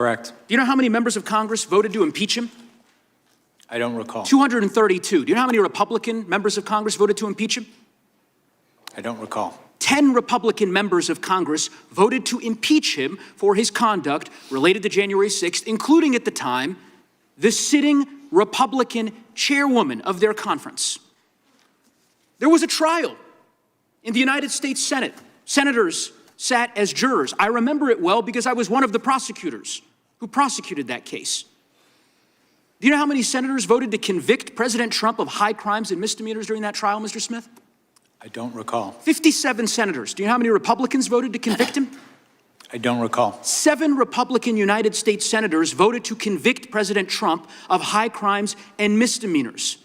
Correct. Do you know how many members of Congress voted to impeach him? I don't recall. 232. Do you know how many Republican members of Congress voted to impeach him? I don't recall. 10 Republican members of Congress voted to impeach him for his conduct related to January 6th, including at the time, the sitting Republican chairwoman of their conference. There was a trial in the United States Senate. Senators sat as jurors. I remember it well because I was one of the prosecutors who prosecuted that case. Do you know how many senators voted to convict President Trump of high crimes and misdemeanors during that trial, Mr. Smith? I don't recall. 57 senators. Do you know how many Republicans voted to convict him? I don't recall. 7 Republican United States senators voted to convict President Trump of high crimes and misdemeanors.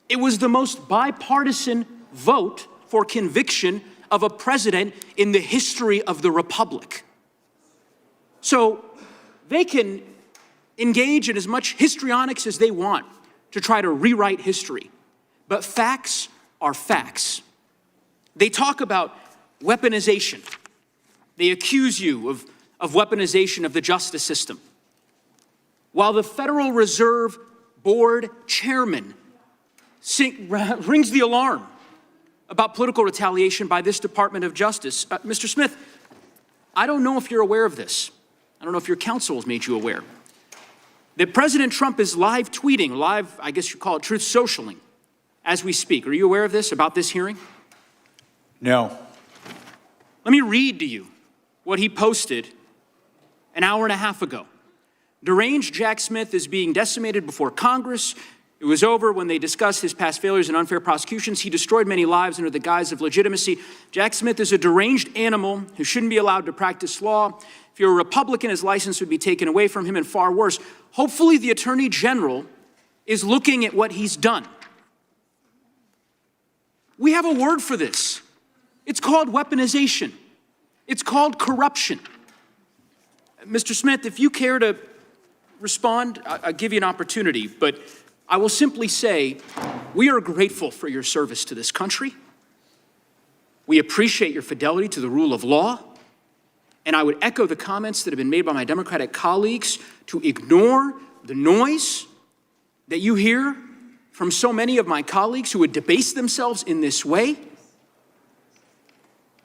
It was the most bipartisan vote for conviction of a president in the history of the Republic. So they can engage in as much histrionics as they want to try to rewrite history, but facts are facts. They talk about weaponization. They accuse you of weaponization of the justice system. While the Federal Reserve Board chairman rings the alarm about political retaliation by this Department of Justice. Mr. Smith, I don't know if you're aware of this. I don't know if your counsel has made you aware that President Trump is live tweeting, I guess you call it truth socialing, as we speak. Are you aware of this, about this hearing? No. Let me read to you what he posted an hour and a half ago. Deranged Jack Smith is being decimated before Congress. It was over when they discussed his past failures and unfair prosecutions. He destroyed many lives under the guise of legitimacy. Jack Smith is a deranged animal who shouldn't be allowed to practice law. If you're a Republican, his license would be taken away from him, and far worse. Hopefully the Attorney General is looking at what he's done. We have a word for this. It's called weaponization. It's called corruption. Mr. Smith, if you care to respond, I'll give you an opportunity, but I will simply say we are grateful for your service to this country. We appreciate your fidelity to the rule of law. And I would echo the comments that have been made by my Democratic colleagues to ignore the noise that you hear from so many of my colleagues who would debase themselves in this way.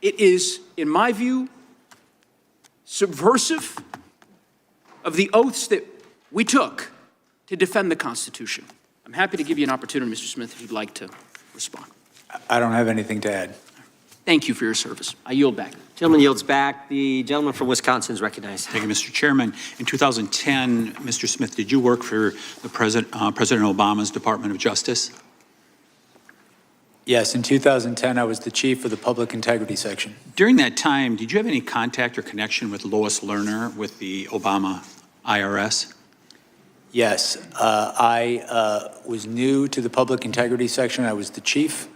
It is, in my view, subversive of the oaths that we took to defend the Constitution. I'm happy to give you an opportunity, Mr. Smith, if you'd like to respond. I don't have anything to add. Thank you for your service. I yield back. Gentleman yields back. The gentleman from Wisconsin is recognized. Thank you, Mr. Chairman. In 2010, Mr. Smith, did you work for the President Obama's Department of Justice? Yes, in 2010, I was the chief of the Public Integrity Section. During that time, did you have any contact or connection with Lois Lerner with the Obama IRS? Yes, I was new to the Public Integrity Section. I was the chief.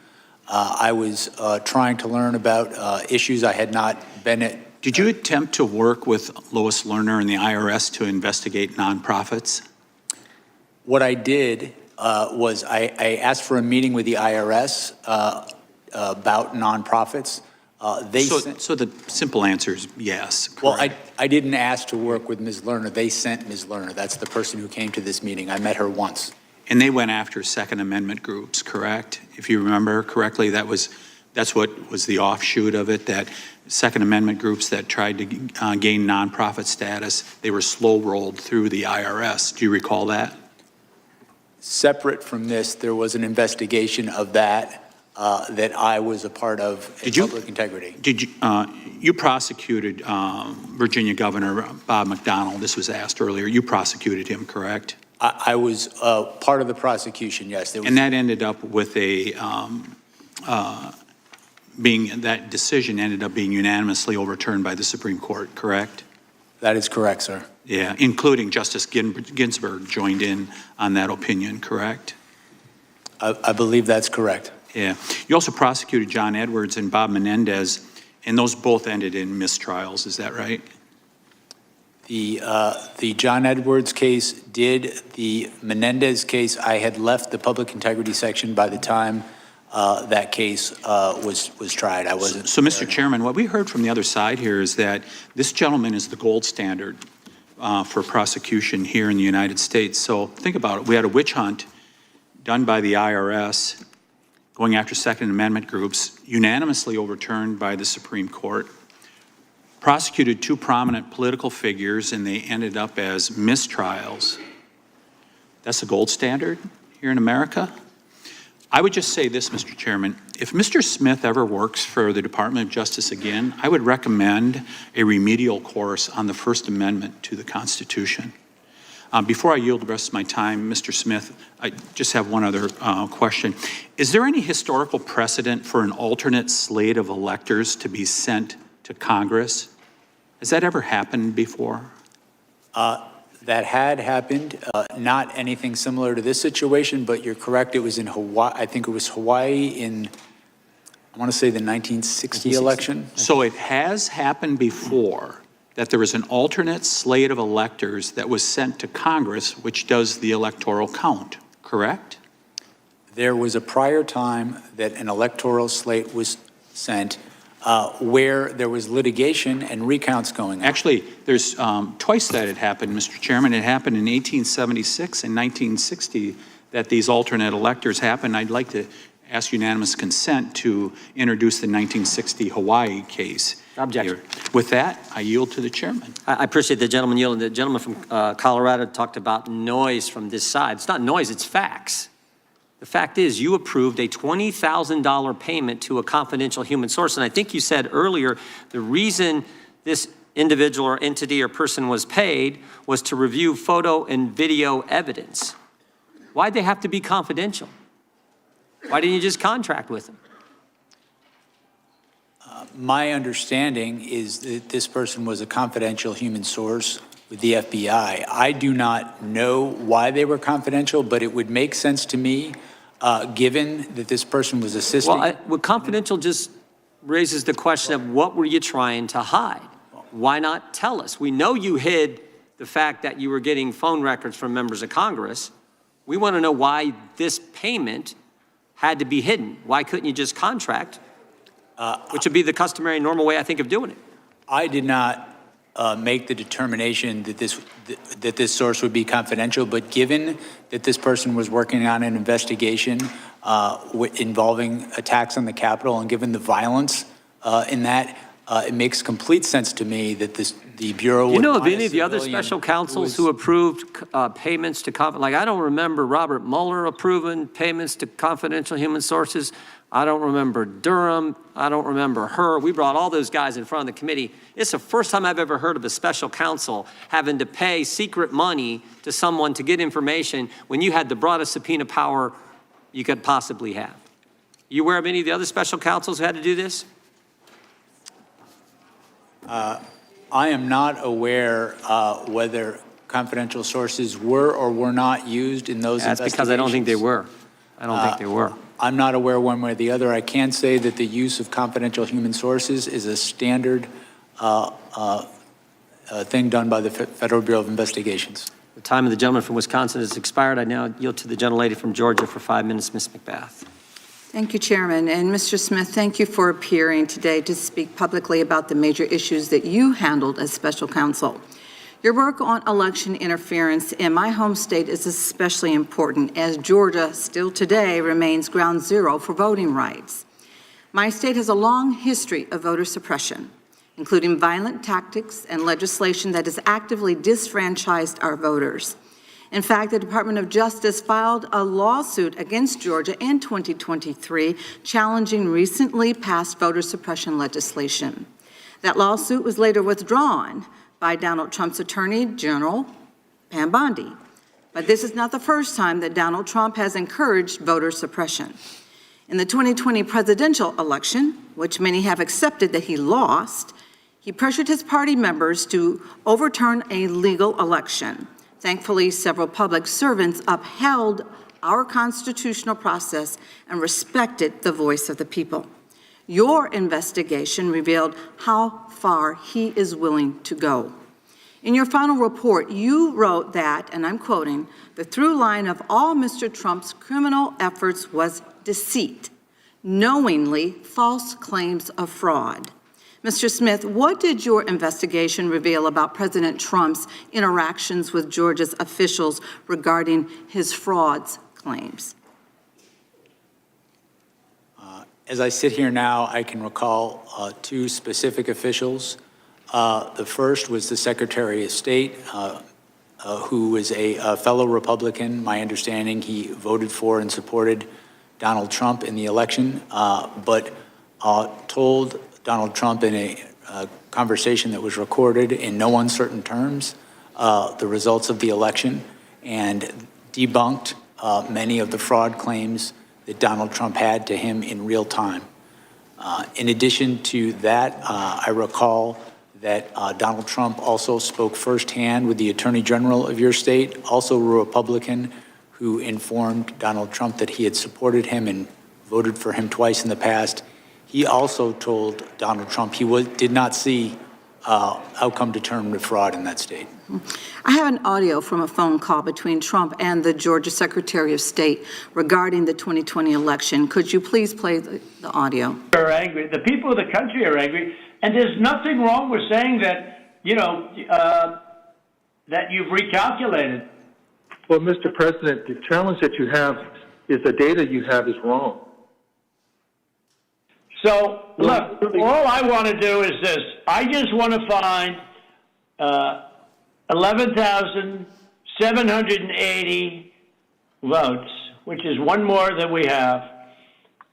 I was trying to learn about issues I had not been at. Did you attempt to work with Lois Lerner and the IRS to investigate nonprofits? What I did was I asked for a meeting with the IRS about nonprofits. So the simple answer is yes. Correct. Well, I didn't ask to work with Ms. Lerner. They sent Ms. Lerner. That's the person who came to this meeting. I met her once. And they went after Second Amendment groups, correct? If you remember correctly, that's what was the offshoot of it, that Second Amendment groups that tried to gain nonprofit status, they were slow-rolled through the IRS. Do you recall that? Separate from this, there was an investigation of that that I was a part of in public integrity. Did you, you prosecuted Virginia Governor Bob McDonnell. This was asked earlier. You prosecuted him, correct? I was part of the prosecution, yes. And that ended up with a, that decision ended up being unanimously overturned by the Supreme Court, correct? That is correct, sir. Yeah, including Justice Ginsburg joined in on that opinion, correct? I believe that's correct. Yeah. You also prosecuted John Edwards and Bob Menendez, and those both ended in mistrials, is that right? The John Edwards case did. The Menendez case, I had left the Public Integrity Section by the time that case was tried. I wasn't. So, Mr. Chairman, what we heard from the other side here is that this gentleman is the gold standard for prosecution here in the United States. So think about it. We had a witch hunt done by the IRS going after Second Amendment groups, unanimously overturned by the Supreme Court, prosecuted two prominent political figures, and they ended up as mistrials. That's the gold standard here in America. I would just say this, Mr. Chairman. If Mr. Smith ever works for the Department of Justice again, I would recommend a remedial course on the First Amendment to the Constitution. Before I yield the rest of my time, Mr. Smith, I just have one other question. Is there any historical precedent for an alternate slate of electors to be sent to Congress? Has that ever happened before? That had happened, not anything similar to this situation, but you're correct, it was in Hawaii. I think it was Hawaii in, I want to say the 1960 election. So it has happened before that there was an alternate slate of electors that was sent to Congress, which does the electoral count, correct? There was a prior time that an electoral slate was sent where there was litigation and recounts going on. Actually, there's twice that it happened, Mr. Chairman. It happened in 1876 and 1960 that these alternate electors happened. I'd like to ask unanimous consent to introduce the 1960 Hawaii case. Objection. With that, I yield to the chairman. I appreciate the gentleman yielding. The gentleman from Colorado talked about noise from this side. It's not noise, it's facts. The fact is, you approved a $20,000 payment to a confidential human source. And I think you said earlier, the reason this individual or entity or person was paid was to review photo and video evidence. Why'd they have to be confidential? Why didn't you just contract with them? My understanding is that this person was a confidential human source with the FBI. I do not know why they were confidential, but it would make sense to me, given that this person was assisting. Well, confidential just raises the question of what were you trying to hide? Why not tell us? We know you hid the fact that you were getting phone records from members of Congress. We want to know why this payment had to be hidden. Why couldn't you just contract? Which would be the customary normal way, I think, of doing it. I did not make the determination that this source would be confidential, but given that this person was working on an investigation involving attacks on the Capitol, and given the violence in that, it makes complete sense to me that the Bureau would. You know of any of the other special counsels who approved payments to like I don't remember Robert Mueller approving payments to confidential human sources. I don't remember Durham. I don't remember her. We brought all those guys in front of the committee. It's the first time I've ever heard of a special counsel having to pay secret money to someone to get information when you had the broadest subpoena power you could possibly have. You aware of any of the other special counsels who had to do this? I am not aware whether confidential sources were or were not used in those investigations. That's because I don't think they were. I don't think they were. I'm not aware one way or the other. I can say that the use of confidential human sources is a standard thing done by the Federal Bureau of Investigations. The time of the gentleman from Wisconsin has expired. I now yield to the gentlelady from Georgia for 5 minutes, Ms. McBath. Thank you, Chairman. And Mr. Smith, thank you for appearing today to speak publicly about the major issues that you handled as special counsel. Your work on election interference in my home state is especially important, as Georgia still today remains ground zero for voting rights. My state has a long history of voter suppression, including violent tactics and legislation that has actively disfranchised our voters. In fact, the Department of Justice filed a lawsuit against Georgia in 2023 challenging recently passed voter suppression legislation. That lawsuit was later withdrawn by Donald Trump's Attorney General, Pam Bondi. But this is not the first time that Donald Trump has encouraged voter suppression. In the 2020 presidential election, which many have accepted that he lost, he pressured his party members to overturn a legal election. Thankfully, several public servants upheld our constitutional process and respected the voice of the people. Your investigation revealed how far he is willing to go. In your final report, you wrote that, and I'm quoting, "The through line of all Mr. Trump's criminal efforts was deceit, knowingly false claims of fraud." Mr. Smith, what did your investigation reveal about President Trump's interactions with Georgia's officials regarding his frauds claims? As I sit here now, I can recall two specific officials. The first was the Secretary of State, who was a fellow Republican. My understanding, he voted for and supported Donald Trump in the election, but told Donald Trump in a conversation that was recorded in no uncertain terms the results of the election and debunked many of the fraud claims that Donald Trump had to him in real time. In addition to that, I recall that Donald Trump also spoke firsthand with the Attorney General of your state, also a Republican, who informed Donald Trump that he had supported him and voted for him twice in the past. He also told Donald Trump he did not see outcome-determined fraud in that state. I have an audio from a phone call between Trump and the Georgia Secretary of State regarding the 2020 election. Could you please play the audio? Are angry. The people of the country are angry, and there's nothing wrong with saying that, that you've recalculated. Well, Mr. President, the challenge that you have is the data you have is wrong. So, look, all I want to do is this. I just want to find 11,780 votes, which is one more than we have,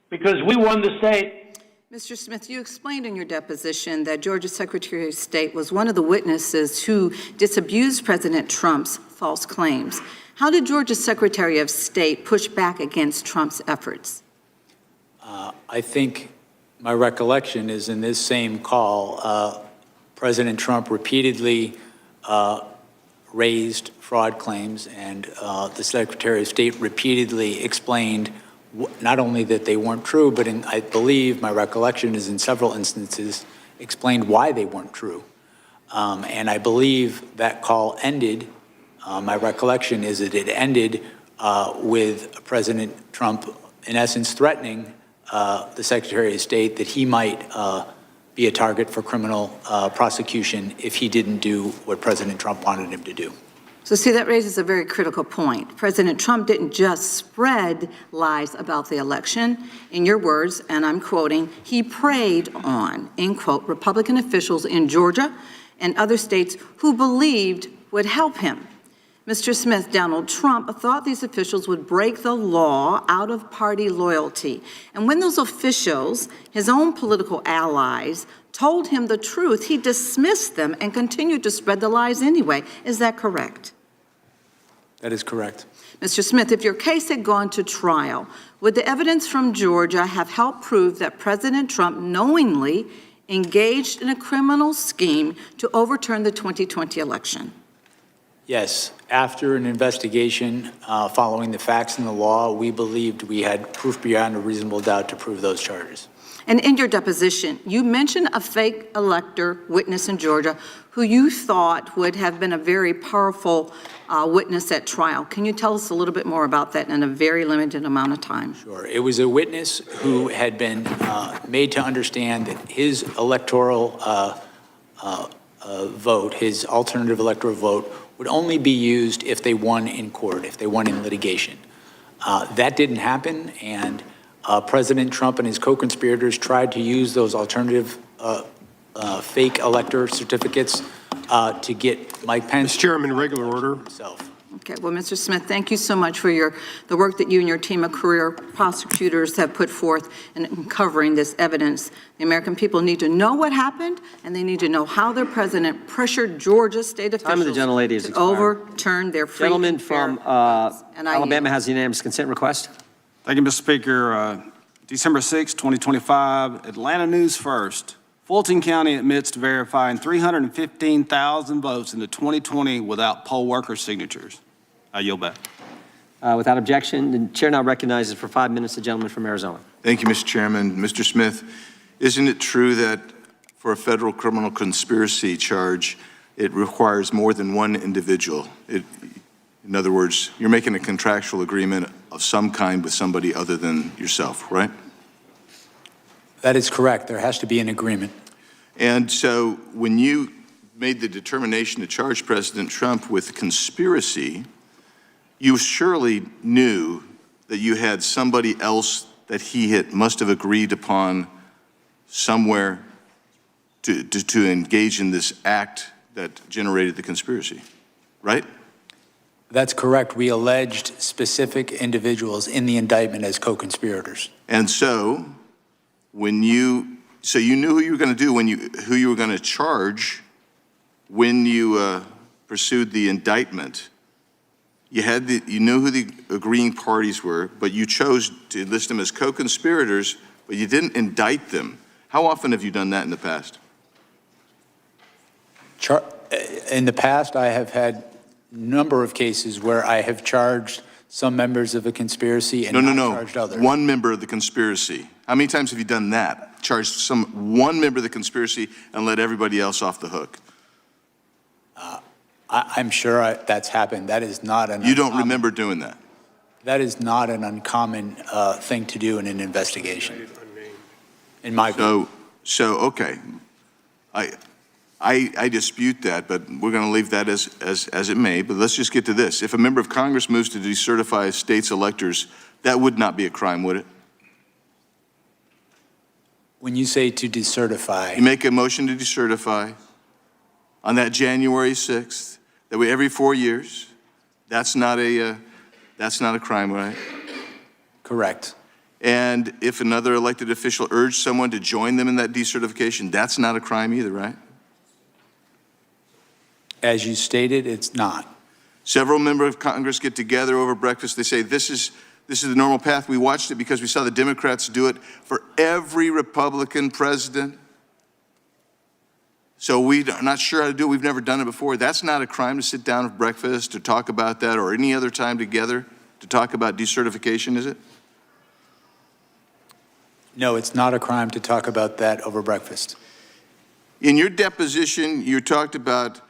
because we won the state. Mr. Smith, you explained in your deposition that Georgia Secretary of State was one of the witnesses who disabused President Trump's false claims. How did Georgia's Secretary of State push back against Trump's efforts? I think my recollection is in this same call, President Trump repeatedly raised fraud claims, and the Secretary of State repeatedly explained not only that they weren't true, but I believe my recollection is in several instances explained why they weren't true. And I believe that call ended, my recollection is that it ended with President Trump, in essence, threatening the Secretary of State that he might be a target for criminal prosecution if he didn't do what President Trump wanted him to do. So see, that raises a very critical point. President Trump didn't just spread lies about the election. In your words, and I'm quoting, he preyed on, end quote, Republican officials in Georgia and other states who believed would help him. Mr. Smith, Donald Trump thought these officials would break the law out of party loyalty. And when those officials, his own political allies, told him the truth, he dismissed them and continued to spread the lies anyway. Is that correct? That is correct. Mr. Smith, if your case had gone to trial, would the evidence from Georgia have helped prove that President Trump knowingly engaged in a criminal scheme to overturn the 2020 election? Yes. After an investigation following the facts and the law, we believed we had proof beyond a reasonable doubt to prove those charges. And in your deposition, you mentioned a fake elector witness in Georgia who you thought would have been a very powerful witness at trial. Can you tell us a little bit more about that in a very limited amount of time? Sure. It was a witness who had been made to understand that his electoral vote, his alternative electoral vote, would only be used if they won in court, if they won in litigation. That didn't happen, and President Trump and his co-conspirators tried to use those alternative fake elector certificates to get Mike Pence. Mr. Chairman, regular order. Himself. Okay, well, Mr. Smith, thank you so much for the work that you and your team of career prosecutors have put forth in uncovering this evidence. The American people need to know what happened, and they need to know how their president pressured Georgia state officials Time of the gentlelady is to expired. overturn their free Gentleman and fair from elections. And I Alabama yield. has a unanimous consent request. Thank you, Mr. Speaker. December 6, 2025, Atlanta News First. Fulton County admits to verifying 315,000 votes in the 2020 without poll worker signatures. I yield back. Without objection, the chair now recognizes for 5 minutes the gentleman from Arizona. Thank you, Mr. Chairman. Mr. Smith, isn't it true that for a federal criminal conspiracy charge, it requires more than one individual? In other words, you're making a contractual agreement of some kind with somebody other than yourself, right? That is correct. There has to be an agreement. And so when you made the determination to charge President Trump with conspiracy, you surely knew that you had somebody else that must have agreed upon somewhere to engage in this act that generated the conspiracy, right? That's correct. We alleged specific individuals in the indictment as co-conspirators. And so you knew who you were going to do who you were going to charge when you pursued the indictment. You knew who the agreeing parties were, but you chose to list them as co-conspirators, but you didn't indict them. How often have you done that in the past? In the past, I have had a number of cases where I have charged some members of a conspiracy and not charged others. One member of the conspiracy. How many times have you done that? Charged one member of the conspiracy and let everybody else off the hook? I'm sure that's happened. That is not an You don't remember doing that? That is not an uncommon thing to do in an investigation, in my view. So okay. I dispute that, but we're going to leave that as it may. But let's just get to this. If a member of Congress moves to decertify a state's electors, that would not be a crime, would it? When you say to decertify, You make a motion to decertify on that January 6th, that way every 4 years. That's not a crime, right? correct. And if another elected official urged someone to join them in that decertification, that's not a crime either, right? As you stated, it's not. Several members of Congress get together over breakfast. They say, this is the normal path. We watched it because we saw the Democrats do it for every Republican president. So we're not sure how to do it. We've never done it before. That's not a crime to sit down at breakfast to talk about that or any other time together to talk about decertification, is it? No, it's not a crime to talk about that over breakfast. In your deposition, you talked about,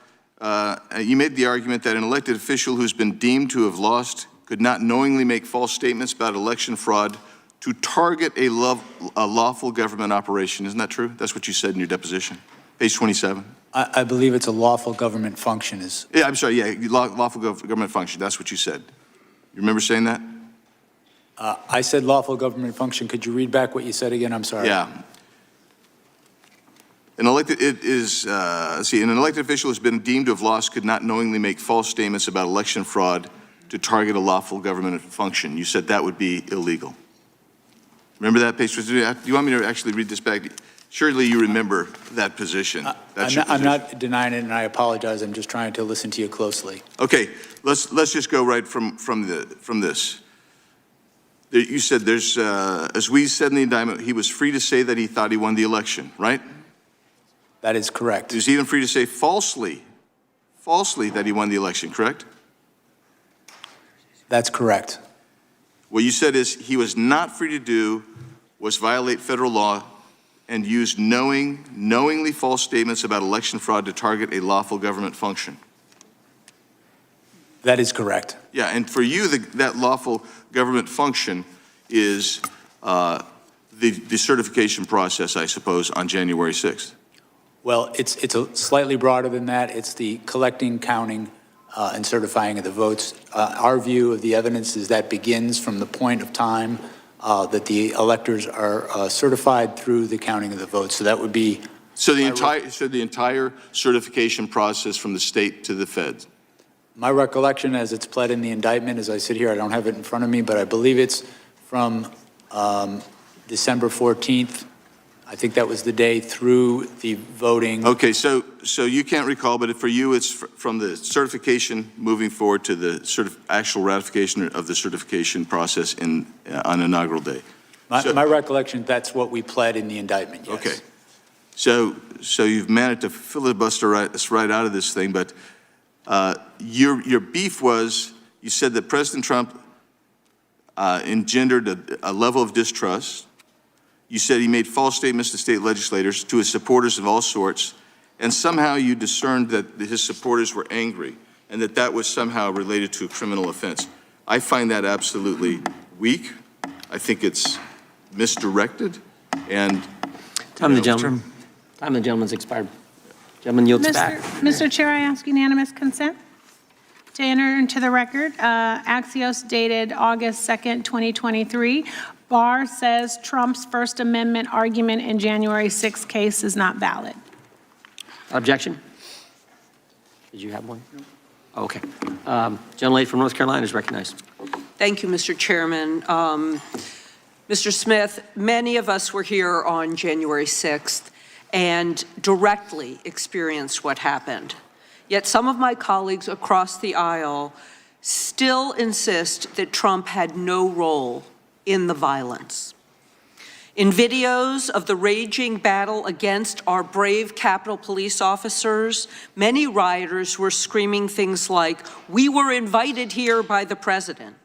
you made the argument that an elected official who's been deemed to have lost could not knowingly make false statements about election fraud to target a lawful government operation. Isn't that true? That's what you said in your deposition, page 27. I believe it's a lawful government function. Yeah, I'm sorry, yeah, lawful government function. That's what you said. You remember saying that? I said lawful government function. Could you read back what you said again? I'm sorry. Yeah. An elected official who has been deemed to have lost could not knowingly make false statements about election fraud to target a lawful government function. You said that would be illegal. Remember that page? Do you want me to actually read this back? Surely you remember that position. I'm not denying it, and I apologize. I'm just trying to listen to you closely. Okay, let's just go right from this. You said there's, as we said in the indictment, he was free to say that he thought he won the election, right? That is correct. He was even free to say falsely that he won the election, correct? That's correct. What you said is he was not free to do was violate federal law and use knowingly false statements about election fraud to target a lawful government function. That is correct. Yeah, and for you, that lawful government function is the certification process, I suppose, on January 6th. Well, it's slightly broader than that. It's the collecting, counting, and certifying of the votes. Our view of the evidence is that begins from the point of time that the electors are certified through the counting of the votes. So that would be. So the entire certification process from the state to the feds. My recollection, as it's pled in the indictment, as I sit here, I don't have it in front of me, but I believe it's from December 14th. I think that was the day through the voting. Okay, so you can't recall, but for you, it's from the certification moving forward to the actual ratification of the certification process on inaugural day. My recollection, that's what we pled in the indictment, yes. Okay, so you've managed to filibuster us right out of this thing, but your beef was, you said that President Trump engendered a level of distrust. You said he made false statements to state legislators, to his supporters of all sorts, and somehow you discerned that his supporters were angry and that was somehow related to a criminal offense. I find that absolutely weak. I think it's misdirected. And Time, the gentleman. Time of the gentleman's expired. Gentleman yields back. Mr. Chair, I ask unanimous consent to enter into the record. Axios dated August 2nd, 2023. Barr says Trump's First Amendment argument in January 6th case is not valid. Objection? Did you have one? No. Okay. Gentlelady from North Carolina is recognized. Thank you, Mr. Chairman. Mr. Smith, many of us were here on January 6th and directly experienced what happened. Yet some of my colleagues across the aisle still insist that Trump had no role in the violence. In videos of the raging battle against our brave Capitol Police officers, many rioters were screaming things like, "We were invited here by the president."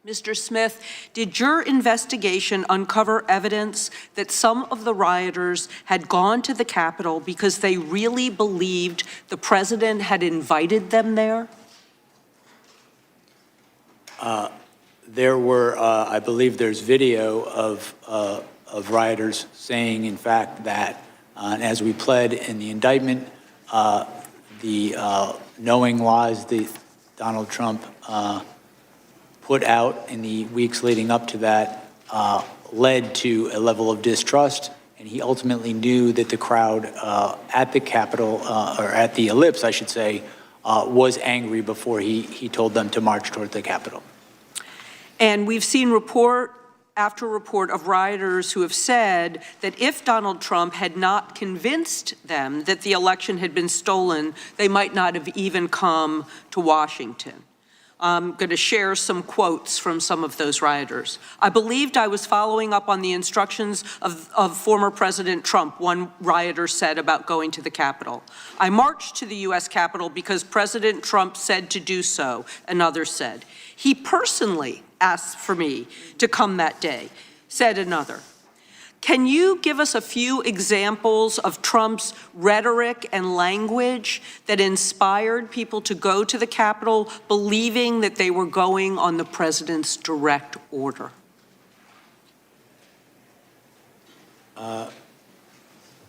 Mr. Smith, did your investigation uncover evidence that some of the rioters had gone to the Capitol because they really believed the president had invited them there? There were, I believe there's video of rioters saying, in fact, that, and as we pled in the indictment, the knowing lies that Donald Trump put out in the weeks leading up to that led to a level of distrust, and he ultimately knew that the crowd at the Capitol, or at the ellipse, I should say, was angry before he told them to march toward the Capitol. And we've seen report after report of rioters who have said that if Donald Trump had not convinced them that the election had been stolen, they might not have even come to Washington. I'm going to share some quotes from some of those rioters. "I believed I was following up on the instructions of former President Trump," one rioter said about going to the Capitol. "I marched to the U.S. Capitol because President Trump said to do so," another said. "He personally asked for me to come that day," said another. Can you give us a few examples of Trump's rhetoric and language that inspired people to go to the Capitol believing that they were going on the president's direct order?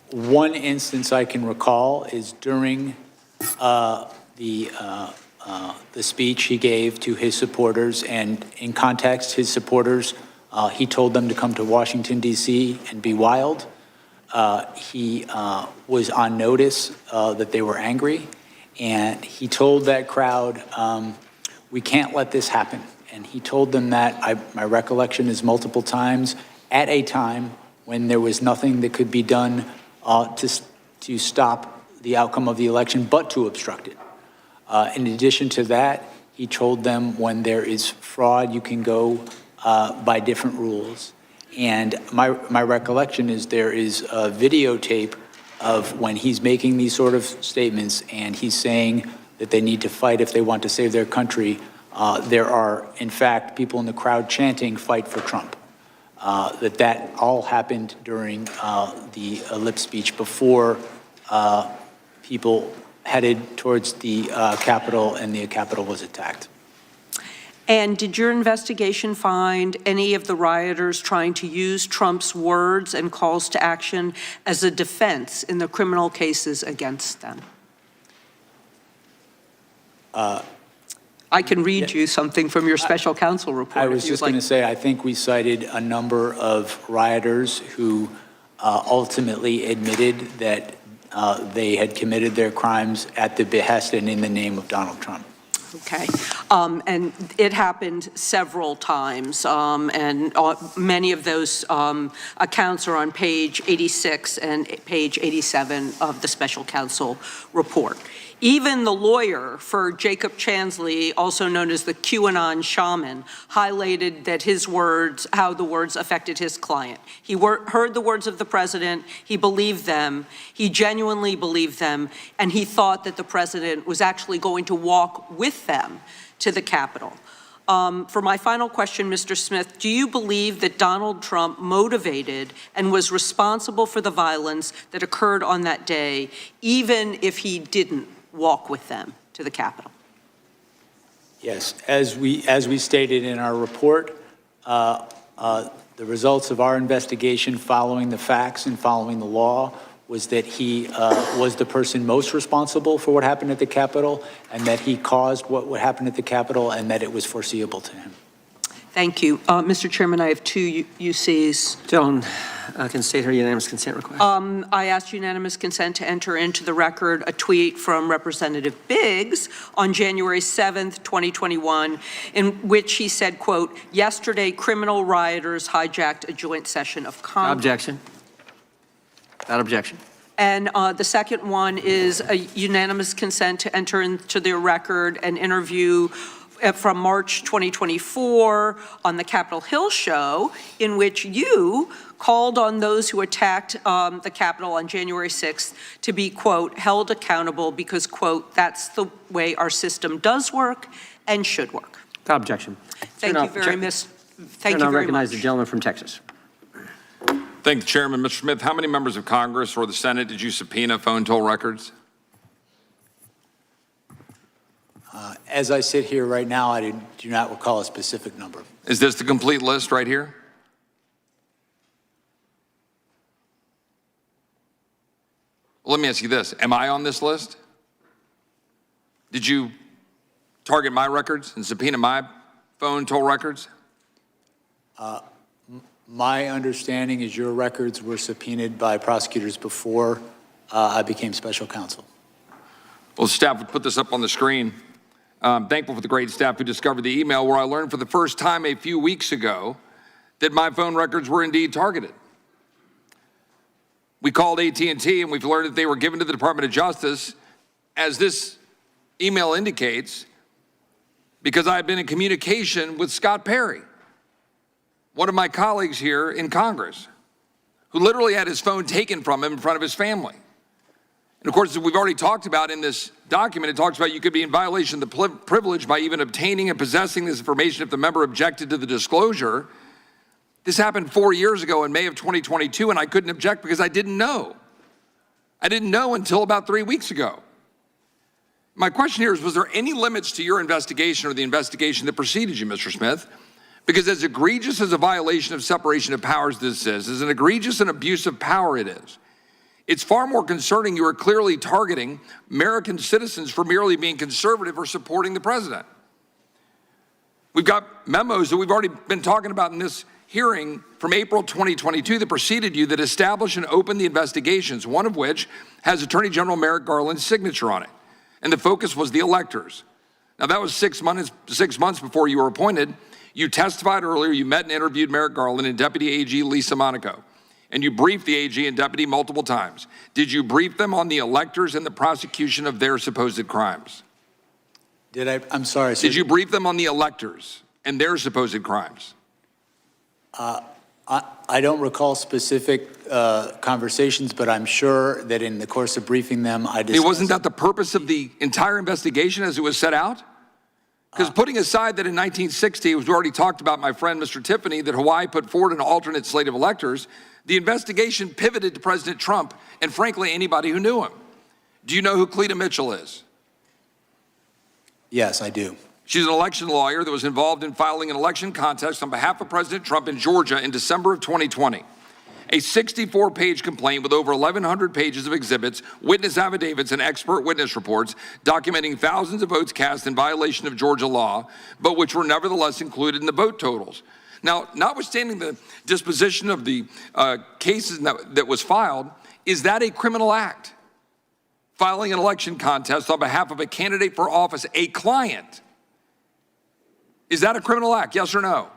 One instance I can recall is during the speech he gave to his supporters, and in context, his supporters, he told them to come to Washington, D.C. and be wild. He was on notice that they were angry, and he told that crowd, "We can't let this happen." And he told them that, my recollection is multiple times, at a time when there was nothing that could be done to stop the outcome of the election, but to obstruct it. In addition to that, he told them when there is fraud, you can go by different rules. And my recollection is there is a videotape of when he's making these sort of statements and he's saying that they need to fight if they want to save their country. There are, in fact, people in the crowd chanting, "Fight for Trump." That all happened during the ellipse speech before people headed towards the Capitol and the Capitol was attacked. And did your investigation find any of the rioters trying to use Trump's words and calls to action as a defense in the criminal cases against them? I can read you something from your special counsel report. I was just going to say, I think we cited a number of rioters who ultimately admitted that they had committed their crimes at the behest and in the name of Donald Trump. Okay, and it happened several times, and many of those accounts are on page 86 and page 87 of the special counsel report. Even the lawyer for Jacob Chansley, also known as the QAnon shaman, highlighted that his words, how the words affected his client. He heard the words of the president, he believed them, he genuinely believed them, and he thought that the president was actually going to walk with them to the Capitol. For my final question, Mr. Smith, do you believe that Donald Trump motivated and was responsible for the violence that occurred on that day, even if he didn't walk with them to the Capitol? Yes, as we stated in our report, the results of our investigation following the facts and following the law was that he was the person most responsible for what happened at the Capitol, and that he caused what happened at the Capitol, and that it was foreseeable to him. Thank you. Mr. Chairman, I have two UCs. Joan can state her unanimous consent request. I asked unanimous consent to enter into the record a tweet from Representative Biggs on January 7th, 2021, in which he said, quote, "Yesterday, criminal rioters hijacked a joint session of Congress." Objection. Without objection. And the second one is a unanimous consent to enter into the record an interview from March 2024 on the Capitol Hill show, in which you called on those who attacked the Capitol on January 6th to be, quote, held accountable because, quote, that's the way our system does work and should work. Without objection. Thank you very much. Thank you now very recognize much. the gentleman from Texas. Thank the Chairman. Mr. Smith, how many members of Congress or the Senate did you subpoena phone toll records? As I sit here right now, I do not recall a specific number. Is this the complete list right here? Well, let me ask you this. Am I on this list? Did you target my records and subpoena my phone toll records? My understanding is your records were subpoenaed by prosecutors before I became special counsel. Well, staff would put this up on the screen. I'm thankful for the great staff who discovered the email where I learned for the first time a few weeks ago that my phone records were indeed targeted. We called AT&T and we've learned that they were given to the Department of Justice, as this email indicates, because I had been in communication with Scott Perry, one of my colleagues here in Congress, who literally had his phone taken from him in front of his family. And of course, as we've already talked about in this document, it talks about you could be in violation of the privilege by even obtaining and possessing this information if the member objected to the disclosure. This happened 4 years ago in May of 2022, and I couldn't object because I didn't know. I didn't know until about 3 weeks ago. My question here is, was there any limits to your investigation or the investigation that preceded you, Mr. Smith? Because as egregious as a violation of separation of powers this is, as an egregious and abusive power it is, it's far more concerning you are clearly targeting American citizens for merely being conservative or supporting the president. We've got memos that we've already been talking about in this hearing from April 2022 that preceded you that establish and open the investigations, one of which has Attorney General Merrick Garland's signature on it. And the focus was the electors. Now that was 6 months before you were appointed. You testified earlier, you met and interviewed Merrick Garland and Deputy AG Lisa Monaco. And you briefed the AG and deputy multiple times. Did you brief them on the electors and the prosecution of their supposed crimes? Did I? I'm sorry. Did you brief them on the electors and their supposed crimes? I don't recall specific conversations, but I'm sure that in the course of briefing them, I discussed. Wasn't that the purpose of the entire investigation as it was set out? Because putting aside that in 1960, as we already talked about, my friend Mr. Tiffany, that Hawaii put forward an alternate slate of electors, the investigation pivoted to President Trump and, frankly, anybody who knew him. Do you know who Cleta Mitchell is? Yes, I do. She's an election lawyer that was involved in filing an election contest on behalf of President Trump in Georgia in December of 2020. A 64-page complaint with over 1,100 pages of exhibits, witness affidavits, and expert witness reports documenting thousands of votes cast in violation of Georgia law, but which were nevertheless included in the vote totals. Now, notwithstanding the disposition of the cases that was filed, is that a criminal act? Filing an election contest on behalf of a candidate for office, a client. Is that a criminal act, yes or no?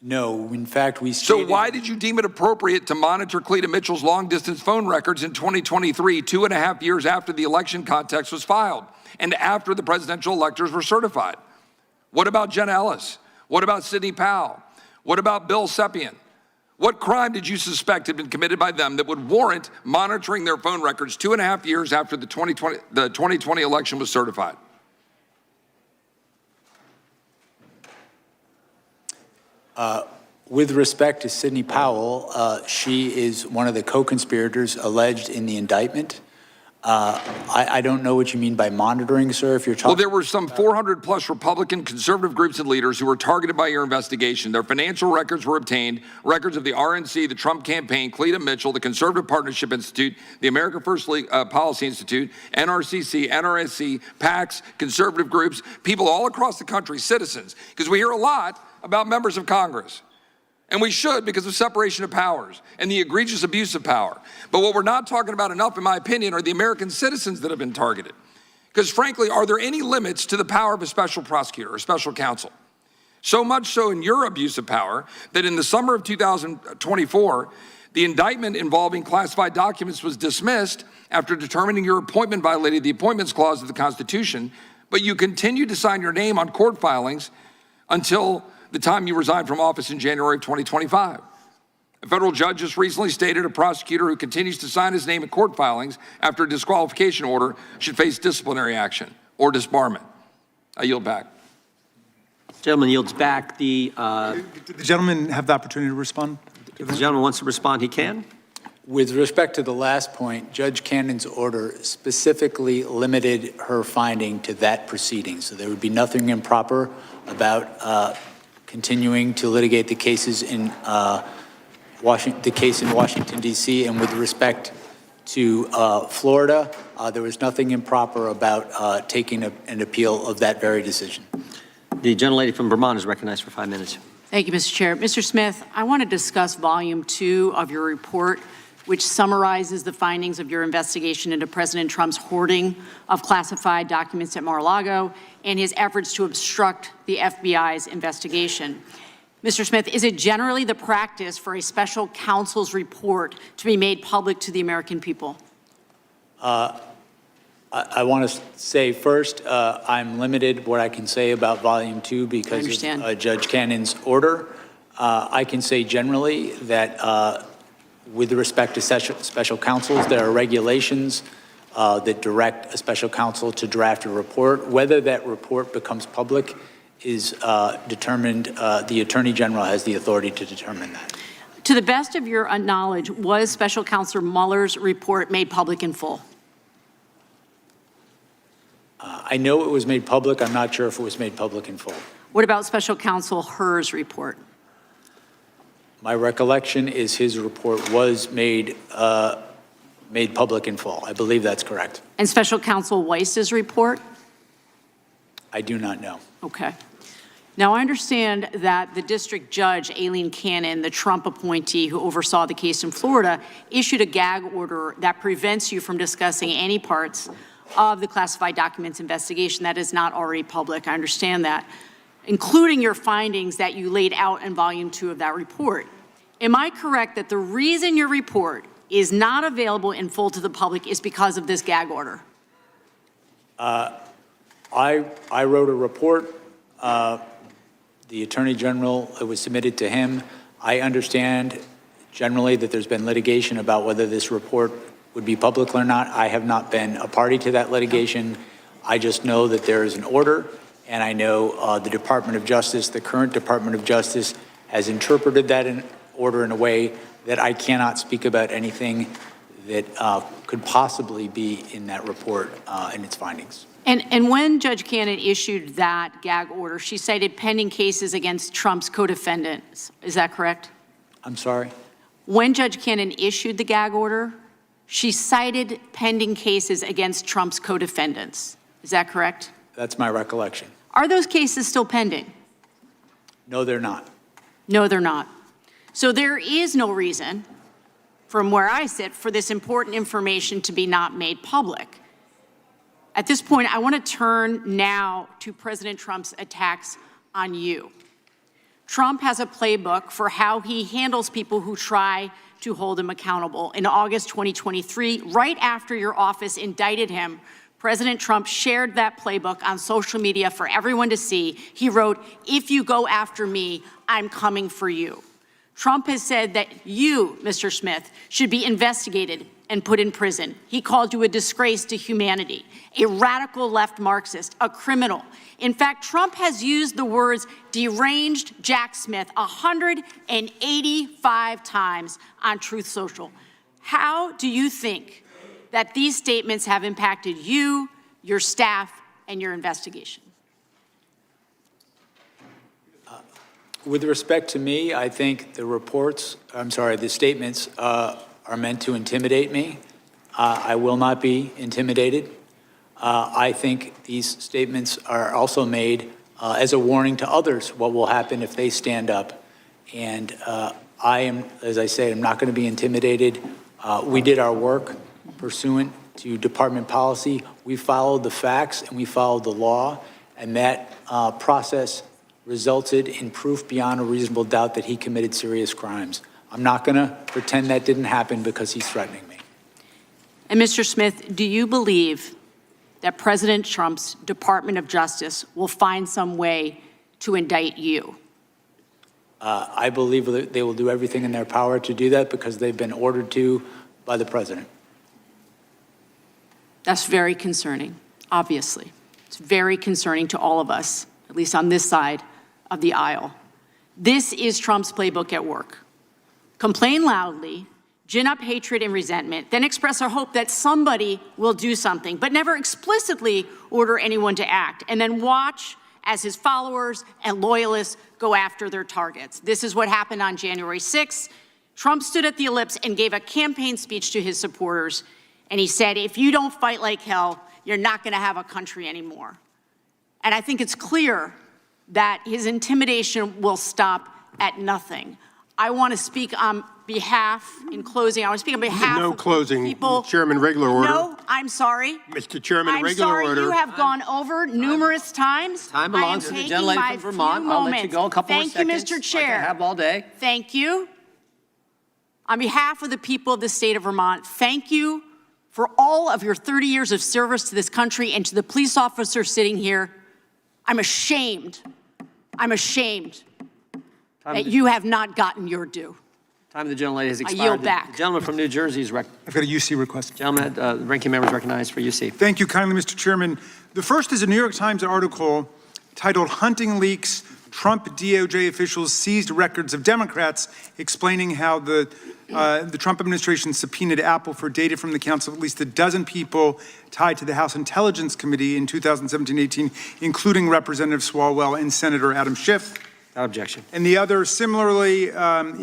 No, in fact, we stated. So why did you deem it appropriate to monitor Cleta Mitchell's long-distance phone records in 2023, 2.5 years after the election contest was filed and after the presidential electors were certified? What about Jen Ellis? What about Sidney Powell? What about Bill Sepien? What crime did you suspect had been committed by them that would warrant monitoring their phone records 2.5 years after the 2020 election was certified? With respect to Sidney Powell, she is one of the co-conspirators alleged in the indictment. I don't know what you mean by monitoring, sir, if you're talking. Well, there were some 400 plus Republican conservative groups and leaders who were targeted by your investigation. Their financial records were obtained, records of the RNC, the Trump campaign, Cleta Mitchell, the Conservative Partnership Institute, the America First Policy Institute, NRCC, NRSC, PACs, conservative groups, people all across the country, citizens, because we hear a lot about members of Congress. And we should, because of separation of powers and the egregious abuse of power. But what we're not talking about enough, in my opinion, are the American citizens that have been targeted. Because frankly, are there any limits to the power of a special prosecutor or special counsel? So much so in your abuse of power that in the summer of 2024, the indictment involving classified documents was dismissed after determining your appointment violated the Appointments Clause of the Constitution, but you continued to sign your name on court filings until the time you resigned from office in January of 2025. A federal judge just recently stated a prosecutor who continues to sign his name in court filings after a disqualification order should face disciplinary action or disbarment. I yield back. Gentleman yields back. Did the gentleman have the opportunity to respond? If the gentleman wants to respond, he can. With respect to the last point, Judge Cannon's order specifically limited her finding to that proceeding. So there would be nothing improper about continuing to litigate the cases in Washington, D.C. And with respect to Florida, there was nothing improper about taking an appeal of that very decision. The gentlelady from Vermont is recognized for 5 minutes. Thank you, Mr. Chair. Mr. Smith, I want to discuss Volume 2 of your report, which summarizes the findings of your investigation into President Trump's hoarding of classified documents at Mar-a-Lago and his efforts to obstruct the FBI's investigation. Mr. Smith, is it generally the practice for a special counsel's report to be made public to the American people? I want to say first, I'm limited what I can say about Volume 2 because of Judge Cannon's order. I can say generally that with respect to special counsels, there are regulations that direct a special counsel to draft a report. Whether that report becomes public is determined, the Attorney General has the authority to determine that. To the best of your knowledge, was Special Counsel Mueller's report made public in full? I know it was made public. I'm not sure if it was made public in full. What about Special Counsel Hur's report? My recollection is his report was made public in full. I believe that's correct. And Special Counsel Weiss's report? I do not know. Okay. Now, I understand that the district judge, Aileen Cannon, the Trump appointee who oversaw the case in Florida, issued a gag order that prevents you from discussing any parts of the classified documents investigation that is not already public. I understand that, including your findings that you laid out in Volume 2 of that report. Am I correct that the reason your report is not available in full to the public is because of this gag order? I wrote a report. The Attorney General, it was submitted to him. I understand generally that there's been litigation about whether this report would be public or not. I have not been a party to that litigation. I just know that there is an order, and I know the Department of Justice, the current Department of Justice, has interpreted that order in a way that I cannot speak about anything that could possibly be in that report and its findings. And when Judge Cannon issued that gag order, she cited pending cases against Trump's co-defendants. Is that correct? I'm sorry? When Judge Cannon issued the gag order, she cited pending cases against Trump's co-defendants. Is that correct? That's my recollection. Are those cases still pending? No, they're not. No, they're not. So there is no reason, from where I sit, for this important information to be not made public. At this point, I want to turn now to President Trump's attacks on you. Trump has a playbook for how he handles people who try to hold him accountable. In August 2023, right after your office indicted him, President Trump shared that playbook on social media for everyone to see. He wrote, "If you go after me, I'm coming for you." Trump has said that you, Mr. Smith, should be investigated and put in prison. He called you a disgrace to humanity, a radical left Marxist, a criminal. In fact, Trump has used the words deranged Jack Smith 185 times on Truth Social. How do you think that these statements have impacted you, your staff, and your investigation? With respect to me, I think the statements are meant to intimidate me. I will not be intimidated. I think these statements are also made as a warning to others what will happen if they stand up. And I am, as I say, I'm not going to be intimidated. We did our work pursuant to department policy. We followed the facts and we followed the law, and that process resulted in proof beyond a reasonable doubt that he committed serious crimes. I'm not going to pretend that didn't happen because he's threatening me. And Mr. Smith, do you believe that President Trump's Department of Justice will find some way to indict you? I believe that they will do everything in their power to do that because they've been ordered to by the president. That's very concerning, obviously. It's very concerning to all of us, at least on this side of the aisle. This is Trump's playbook at work. Complain loudly, gin up hatred and resentment, then express our hope that somebody will do something, but never explicitly order anyone to act, and then watch as his followers and loyalists go after their targets. This is what happened on January 6th. Trump stood at the ellipse and gave a campaign speech to his supporters, and he said, if you don't fight like hell, you're not going to have a country anymore. And I think it's clear that his intimidation will stop at nothing. I want to speak on behalf, in closing, I want to speak on behalf No of closing. people. Mr. Chairman, regular order. No, I'm sorry. Mr. Chairman, I'm regular sorry, order. you have gone over numerous times. Time belongs to the gentlelady from Vermont. I'll let you go a couple more seconds. Thank you, Mr. Chair. Like I have all day. Thank you. On behalf of the people of the state of Vermont, thank you for all of your 30 years of service to this country, and to the police officers sitting here. I'm ashamed that you have not gotten your due. Time of the gentlelady has expired. yield back. The gentleman from New Jersey is I've got a UC request. Gentleman, the ranking member is recognized for UC. Thank you kindly, Mr. Chairman. The first is a New York Times article titled "Hunting Leaks, Trump DOJ Officials Seized Records of Democrats," explaining how the Trump administration subpoenaed Apple for data from the accounts of at least a dozen people tied to the House Intelligence Committee in 2017-18, including Representative Swalwell and Senator Adam Schiff. Without objection. And the other, similarly,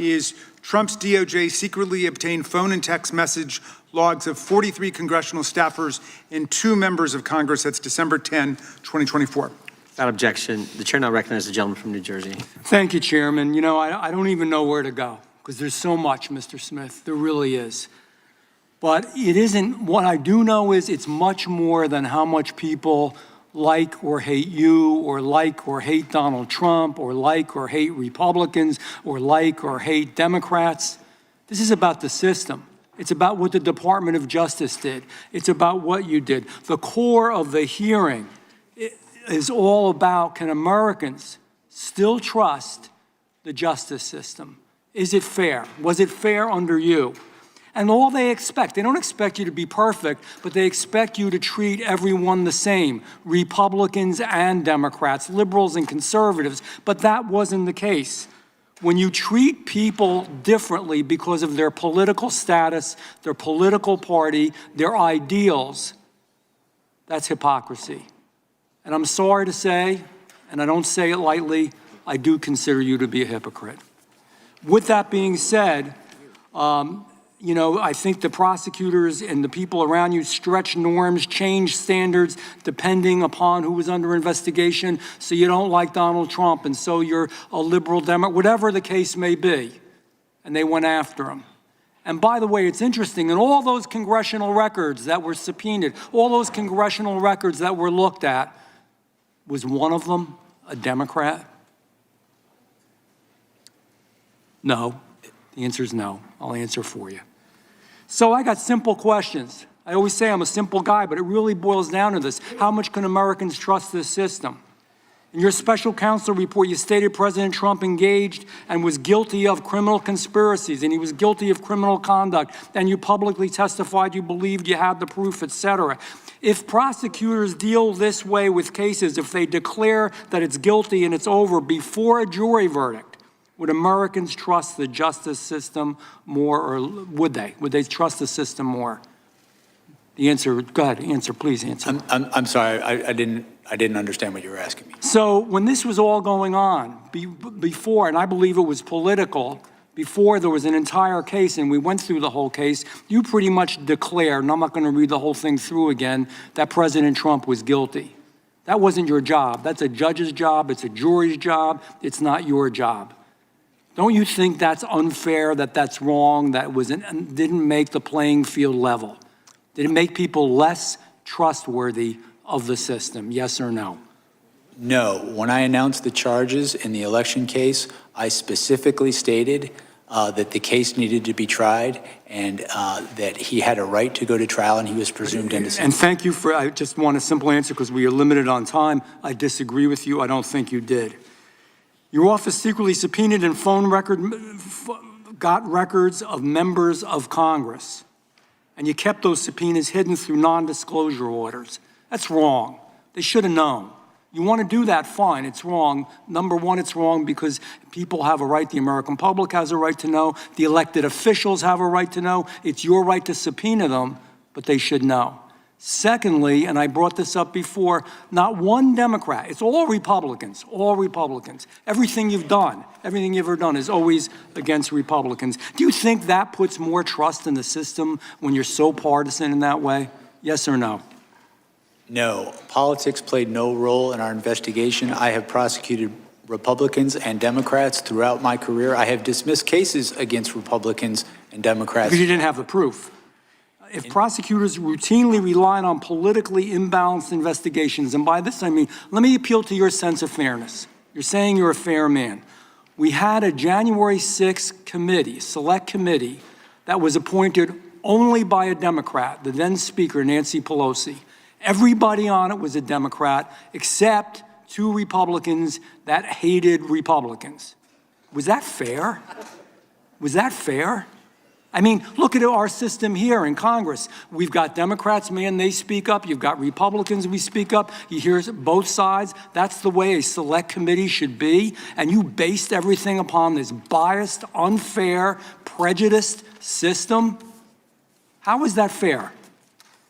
is Trump's DOJ secretly obtained phone and text message logs of 43 congressional staffers and 2 members of Congress. That's December 10, 2024. Without objection. The chair now recognizes the gentleman from New Jersey. Thank you, Chairman. You know, I don't even know where to go because there's so much, Mr. Smith. There really is. But it isn't, what I do know is it's much more than how much people like or hate you, or like or hate Donald Trump, or like or hate Republicans, or like or hate Democrats. This is about the system. It's about what the Department of Justice did. It's about what you did. The core of the hearing is all about, can Americans still trust the justice system? Is it fair? Was it fair under you? And all they expect, they don't expect you to be perfect, but they expect you to treat everyone the same, Republicans and Democrats, liberals and conservatives, but that wasn't the case. When you treat people differently because of their political status, their political party, their ideals, that's hypocrisy. And I'm sorry to say, and I don't say it lightly, I do consider you to be a hypocrite. With that being said, you know, I think the prosecutors and the people around you stretch norms, change standards depending upon who was under investigation. So you don't like Donald Trump, and so you're a liberal Democrat, whatever the case may be. And they went after him. And by the way, it's interesting, in all those congressional records that were subpoenaed, all those congressional records that were looked at, was one of them a Democrat? No. The answer is no. I'll answer for you. So I got simple questions. I always say I'm a simple guy, but it really boils down to this. How much can Americans trust this system? In your special counsel report, you stated President Trump engaged and was guilty of criminal conspiracies, and he was guilty of criminal conduct, and you publicly testified you believed you had the proof, etc. If prosecutors deal this way with cases, if they declare that it's guilty and it's over before a jury verdict, would Americans trust the justice system more, or would they? Would they trust the system more? The answer, go ahead, answer, please answer. I'm sorry, I didn't understand what you were asking me. So when this was all going on, before, and I believe it was political, before there was an entire case and we went through the whole case, you pretty much declared, and I'm not going to read the whole thing through again, that President Trump was guilty. That wasn't your job. That's a judge's job. It's a jury's job. It's not your job. Don't you think that's unfair, that that's wrong, that didn't make the playing field level? Did it make people less trustworthy of the system, yes or no? No. When I announced the charges in the election case, I specifically stated that the case needed to be tried and that he had a right to go to trial and he was presumed innocent. And thank you for, I just want a simple answer because we are limited on time. I disagree with you. I don't think you did. Your office secretly subpoenaed and got records of members of Congress. And you kept those subpoenas hidden through non-disclosure orders. That's wrong. They should have known. You want to do that, fine, it's wrong. Number one, it's wrong because people have a right, the American public has a right to know, the elected officials have a right to know. It's your right to subpoena them, but they should know. Secondly, and I brought this up before, not one Democrat, it's all Republicans, all Republicans. Everything you've done, everything you've ever done is always against Republicans. Do you think that puts more trust in the system when you're so partisan in that way? Yes or no? No. Politics played no role in our investigation. I have prosecuted Republicans and Democrats throughout my career. I have dismissed cases against Republicans and Democrats. Because you didn't have the proof. If prosecutors routinely rely on politically imbalanced investigations, and by this I mean, let me appeal to your sense of fairness. You're saying you're a fair man. We had a January 6th committee, select committee, that was appointed only by a Democrat, the then Speaker, Nancy Pelosi. Everybody on it was a Democrat, except 2 Republicans that hated Republicans. Was that fair? Was that fair? I mean, look at our system here in Congress. We've got Democrats, man, they speak up. You've got Republicans, we speak up. You hear both sides. That's the way a select committee should be. And you based everything upon this biased, unfair, prejudiced system. How is that fair?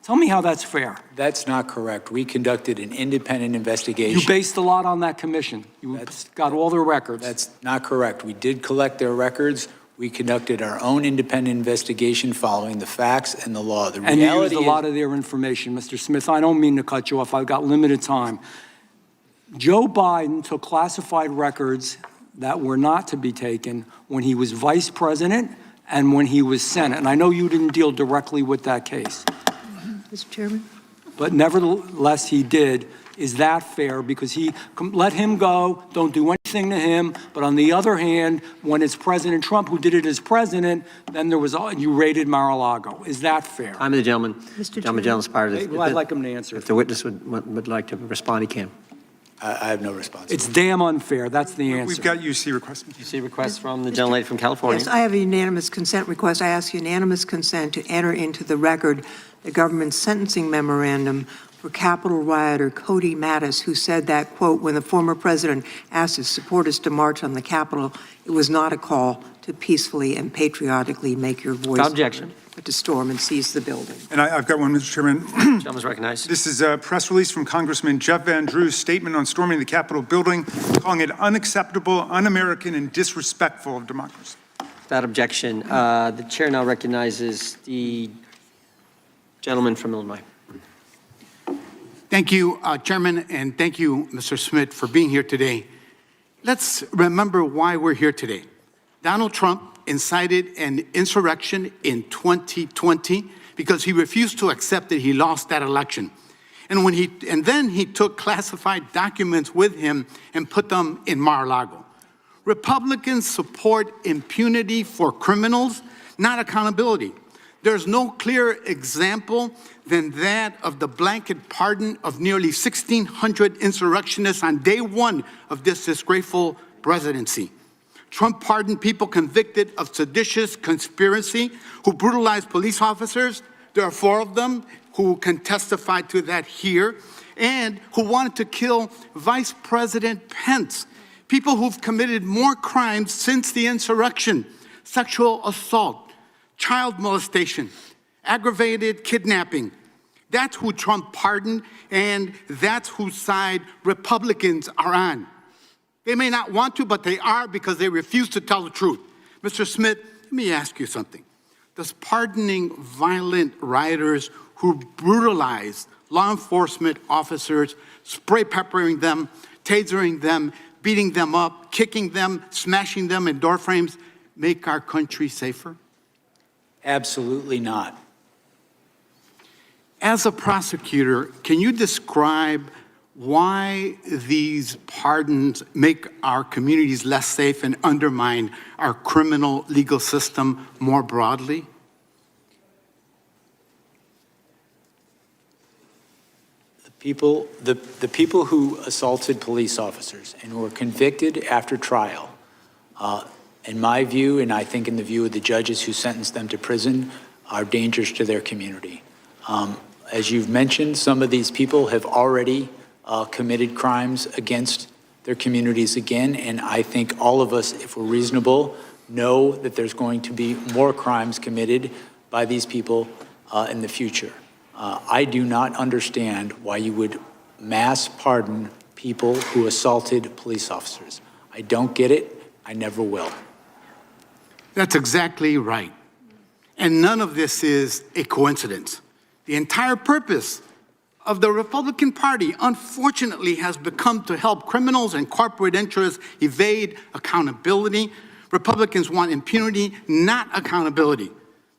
Tell me how that's fair. That's not correct. We conducted an independent investigation. You based a lot on that commission. You got all their records. That's not correct. We did collect their records. We conducted our own independent investigation following the facts and the law. The reality and you used a lot of their information, Mr. Smith. I don't mean to cut you off. I've got limited time. Joe Biden took classified records that were not to be taken when he was vice president and when he was Senate. And I know you didn't deal directly with that case. Mr. Chairman? But nevertheless, he did. Is that fair? Because he let him go, don't do anything to him. But on the other hand, when it's President Trump who did it as president, then there was, you raided Mar-a-Lago. Is that fair? I'm the gentleman. Mr. Gentleman's part of this. Well, I'd like him to answer. If the witness would like to respond, he can. I have no response. It's damn unfair. That's the answer. We've got UC requests. UC request from the gentlelady from California. Yes, I have a unanimous consent request. I ask unanimous consent to enter into the record the government's sentencing memorandum for Capitol rioter Cody Mattis, who said that, quote, when the former president asked his supporters to march on the Capitol, it was not a call to peacefully and patriotically make your voice Objection. heard, but to storm and seize the building. And I've got one, Mr. Chairman. Gentleman's recognized. This is a press release from Congressman Jeff Van Drew's statement on storming the Capitol building, calling it unacceptable, un-American, and disrespectful of democracy. Without objection, the chair now recognizes the gentleman from Illinois. Thank you, Chairman, and thank you, Mr. Smith, for being here today. Let's remember why we're here today. Donald Trump incited an insurrection in 2020 because he refused to accept that he lost that election. And then he took classified documents with him and put them in Mar-a-Lago. Republicans support impunity for criminals, not accountability. There's no clearer example than that of the blanket pardon of nearly 1,600 insurrectionists on day one of this disgraceful presidency. Trump pardoned people convicted of seditious conspiracy who brutalized police officers. There are 4 of them who can testify to that here, and who wanted to kill Vice President Pence. People who've committed more crimes since the insurrection: sexual assault, child molestation, aggravated kidnapping, That's who Trump pardoned, and that's whose side Republicans are on. They may not want to, but they are because they refuse to tell the truth. Mr. Smith, let me ask you something. Does pardoning violent rioters who brutalized law enforcement officers, spray peppering them, tasering them, beating them up, kicking them, smashing them in door frames, make our country safer? Absolutely not. As a prosecutor, can you describe why these pardons make our communities less safe and undermine our criminal legal system more broadly? The people who assaulted police officers and were convicted after trial, in my view, and I think in the view of the judges who sentenced them to prison, are dangers to their community. As you've mentioned, some of these people have already committed crimes against their communities again, and I think all of us, if we're reasonable, know that there's going to be more crimes committed by these people in the future. I do not understand why you would mass pardon people who assaulted police officers. I don't get it. I never will. That's exactly right. And none of this is a coincidence. The entire purpose of the Republican Party, unfortunately, has become to help criminals and corporate interests evade accountability. Republicans want impunity, not accountability.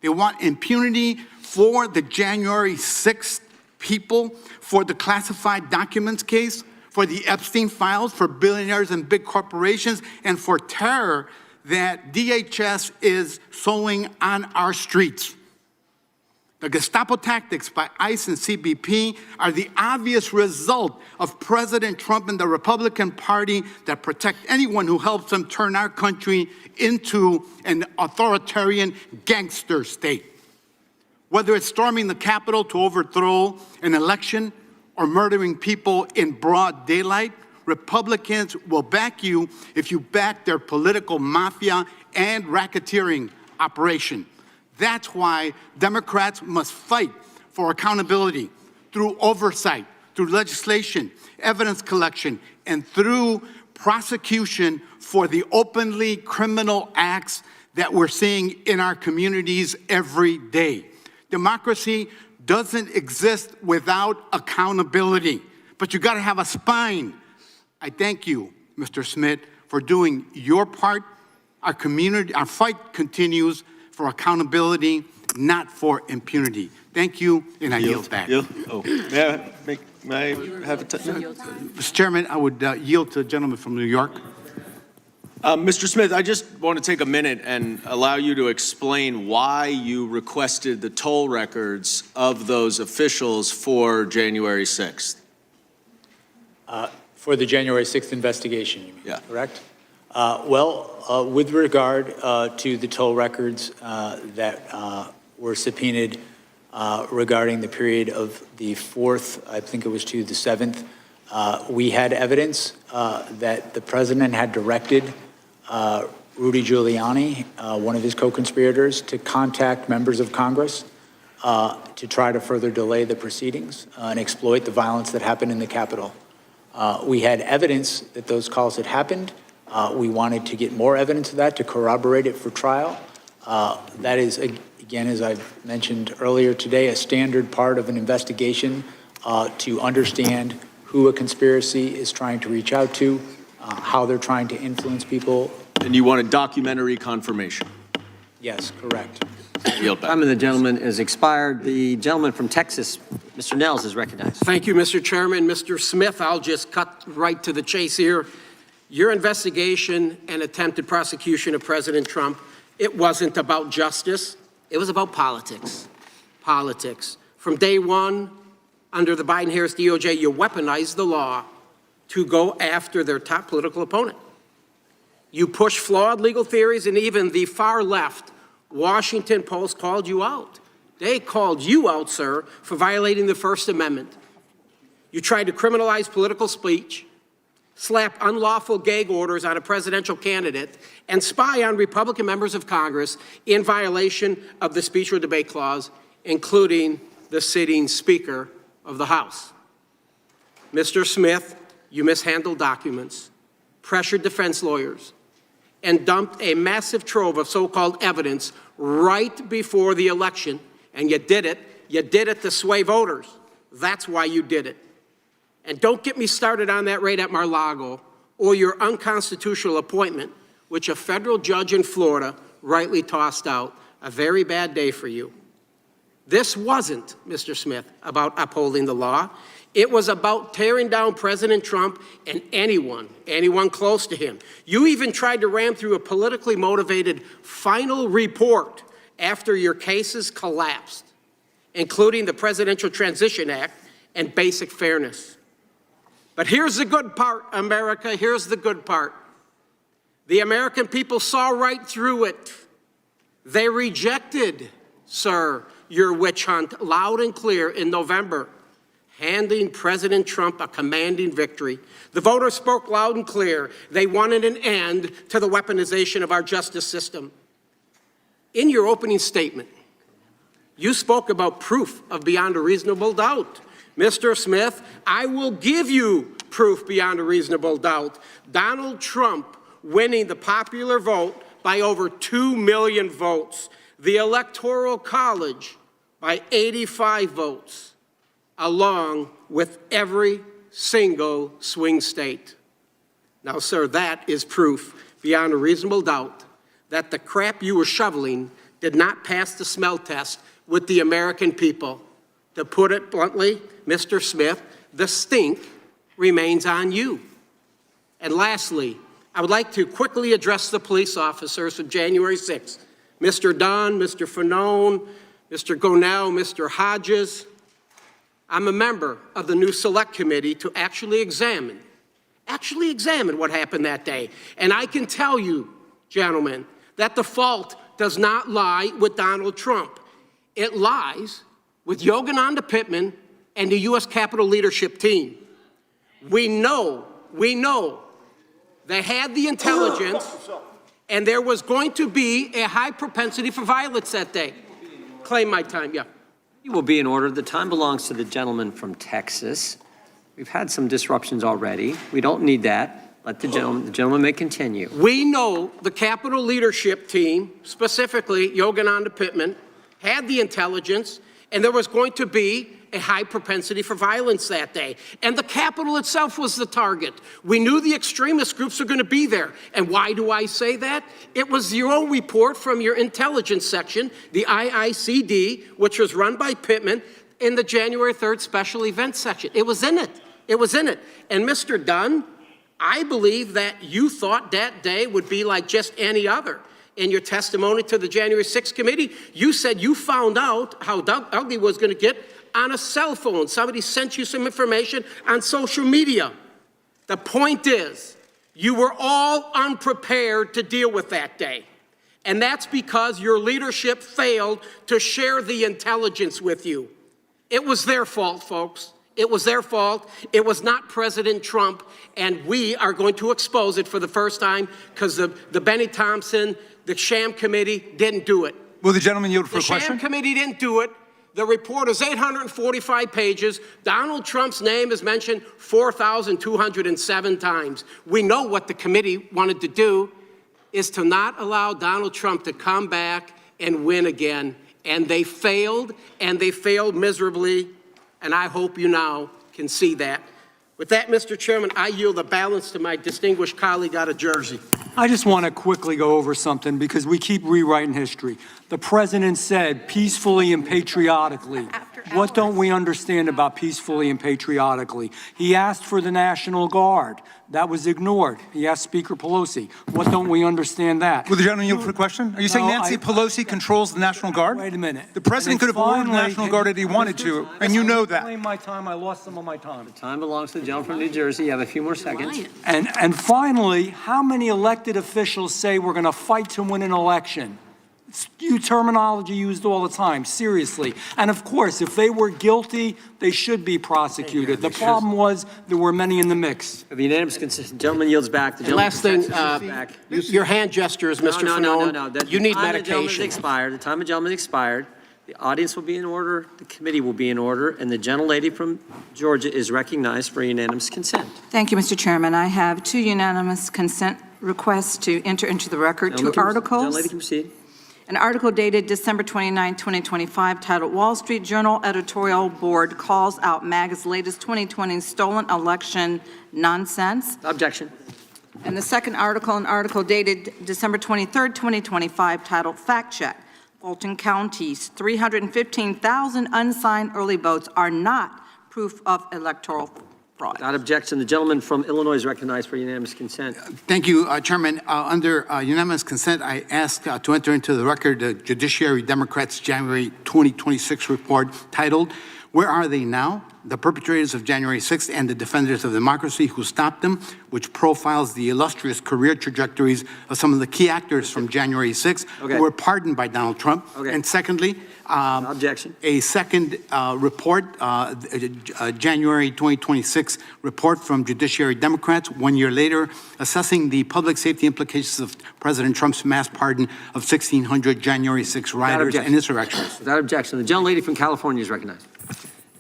They want impunity for the January 6th people, for the classified documents case, for the Epstein files, for billionaires and big corporations, and for terror that DHS is sowing on our streets. The Gestapo tactics by ICE and CBP are the obvious result of President Trump and the Republican Party that protect anyone who helps them turn our country into an authoritarian gangster state. Whether it's storming the Capitol to overthrow an election or murdering people in broad daylight, Republicans will back you if you back their political mafia and racketeering operation. That's why Democrats must fight for accountability through oversight, through legislation, evidence collection, and through prosecution for the openly criminal acts that we're seeing in our communities every day. Democracy doesn't exist without accountability, but you got to have a spine. I thank you, Mr. Smith, for doing your part. Our fight continues for accountability, not for impunity. Thank you, and I yield back. May I have a Mr. Chairman, I would yield to the gentleman from New York. Mr. Smith, I just want to take a minute and allow you to explain why you requested the toll records of those officials for January 6th. For the January 6th investigation, you mean, yeah. Correct? With regard to the toll records that were subpoenaed regarding the period of the 4th, I think it was to the 7th, we had evidence that the president had directed Rudy Giuliani, one of his co-conspirators, to contact members of Congress to try to further delay the proceedings and exploit the violence that happened in the Capitol. We had evidence that those calls had happened. We wanted to get more evidence of that to corroborate it for trial. That is, again, as I've mentioned earlier today, a standard part of an investigation to understand who a conspiracy is trying to reach out to, how they're trying to influence people. And you wanted documentary confirmation? Yes, correct. Time of the gentleman is expired. The gentleman from Texas, Mr. Nels, is recognized. Thank you, Mr. Chairman. Mr. Smith, I'll just cut right to the chase here. Your investigation and attempted prosecution of President Trump, it wasn't about justice. It was about politics. Politics. From day one, under the Biden-Harris DOJ, you weaponized the law to go after their top political opponent. You push flawed legal theories, and even the far left Washington Post called you out. They called you out, sir, for violating the First Amendment. You tried to criminalize political speech, slap unlawful gag orders on a presidential candidate, and spy on Republican members of Congress in violation of the speech or debate clause, including the sitting Speaker of the House. Mr. Smith, you mishandled documents, pressured defense lawyers, and dumped a massive trove of so-called evidence right before the election, and you did it to sway voters. That's why you did it. And don't get me started on that raid at Mar-a-Lago or your unconstitutional appointment, which a federal judge in Florida rightly tossed out. A very bad day for you. This wasn't, Mr. Smith, about upholding the law. It was about tearing down President Trump and anyone close to him. You even tried to ram through a politically motivated final report after your cases collapsed, including the Presidential Transition Act and basic fairness. But here's the good part, America, here's the good part. The American people saw right through it. They rejected, sir, your witch hunt loud and clear in November, handing President Trump a commanding victory. The voters spoke loud and clear. They wanted an end to the weaponization of our justice system. In your opening statement, you spoke about proof of beyond a reasonable doubt. Mr. Smith, I will give you proof beyond a reasonable doubt. Donald Trump winning the popular vote by over 2 million votes, the Electoral College by 85 votes, along with every single swing state. Now, sir, that is proof beyond a reasonable doubt that the crap you were shoveling did not pass the smell test with the American people. To put it bluntly, Mr. Smith, the stink remains on you. And lastly, I would like to quickly address the police officers of January 6th. Mr. Dunn, Mr. Fanone, Mr. Gonell, Mr. Hodges. I'm a member of the new select committee to actually examine what happened that day. And I can tell you, gentlemen, that the fault does not lie with Donald Trump. It lies with Yogananda Pittman and the U.S. Capitol leadership team. We know they had the intelligence, and there was going to be a high propensity for violence that day. Claim my time, yeah. You will be in order. The time belongs to the gentleman from Texas. We've had some disruptions already. We don't need that. Let the gentleman may continue. We know the Capitol leadership team, specifically Yogananda Pittman, had the intelligence, and there was going to be a high propensity for violence that day. And the Capitol itself was the target. We knew the extremist groups were going to be there. And why do I say that? It was your own report from your intelligence section, the IICD, which was run by Pittman, in the January 3rd special events section. It was in it. It was in it. And Mr. Dunn, I believe that you thought that day would be like just any other. In your testimony to the January 6th committee, you said you found out how ugly was going to get on a cell phone. Somebody sent you some information on social media. The point is, you were all unprepared to deal with that day. And that's because your leadership failed to share the intelligence with you. It was their fault, folks. It was their fault. It was not President Trump. And we are going to expose it for the first time because the Benny Thompson, the sham committee didn't do it. Will the gentleman yield for a question? The sham committee didn't do it. The report is 845 pages. Donald Trump's name is mentioned 4,207 times. We know what the committee wanted to do is to not allow Donald Trump to come back and win again. And they failed miserably. And I hope you now can see that. With that, Mr. Chairman, I yield the balance to my distinguished colleague out of Jersey. I just want to quickly go over something because we keep rewriting history. The president said peacefully and patriotically. What don't we understand about peacefully and patriotically? He asked for the National Guard. That was ignored. He asked Speaker Pelosi. What don't we understand that? Will the gentleman yield for a question? Are you saying Nancy Pelosi controls the National Guard? Wait a minute. The president could have ordered the National Guard if he wanted to, and you know that. I my time. I lost some of my time. The time belongs to the gentleman from New Jersey. You have a few more seconds. And finally, how many elected officials say we're going to fight to win an election? It's terminology used all the time, seriously. And of course, if they were guilty, they should be prosecuted. The problem was there were many in the mix. The unanimous consent, gentleman yields back. The Last thing, your hand gestures, Mr. Fanone. No. You need medication. The time of the gentleman expired. The audience will be in order, the committee will be in order, and the gentlelady from Georgia is recognized for unanimous consent. Thank you, Mr. Chairman. I have two unanimous consent requests to enter into the record, two articles. Gentlelady can proceed. An article dated December 29, 2025, titled Wall Street Journal Editorial Board Calls Out MAGA's Latest 2020 Stolen Election Nonsense. Objection. And the second article, an article dated December 23, 2025, titled Fact Check. Fulton County's 315,000 unsigned early votes are not proof of electoral fraud. Without objection, the gentleman from Illinois is recognized for unanimous consent. Thank you, Chairman. Under unanimous consent, I ask to enter into the record the Judiciary Democrats' January 2026 report titled, Where Are They Now? The Perpetrators of January 6th and the Defenders of Democracy Who Stopped Them, which profiles the illustrious career trajectories of some of the key actors from January 6th who were pardoned by Donald Trump. And secondly, objection. A second report, January 2026 report from Judiciary Democrats 1 year later, assessing the public safety implications of President Trump's mass pardon of 1,600 January 6 rioters and insurrectionists. Without objection, the gentlelady from California is recognized.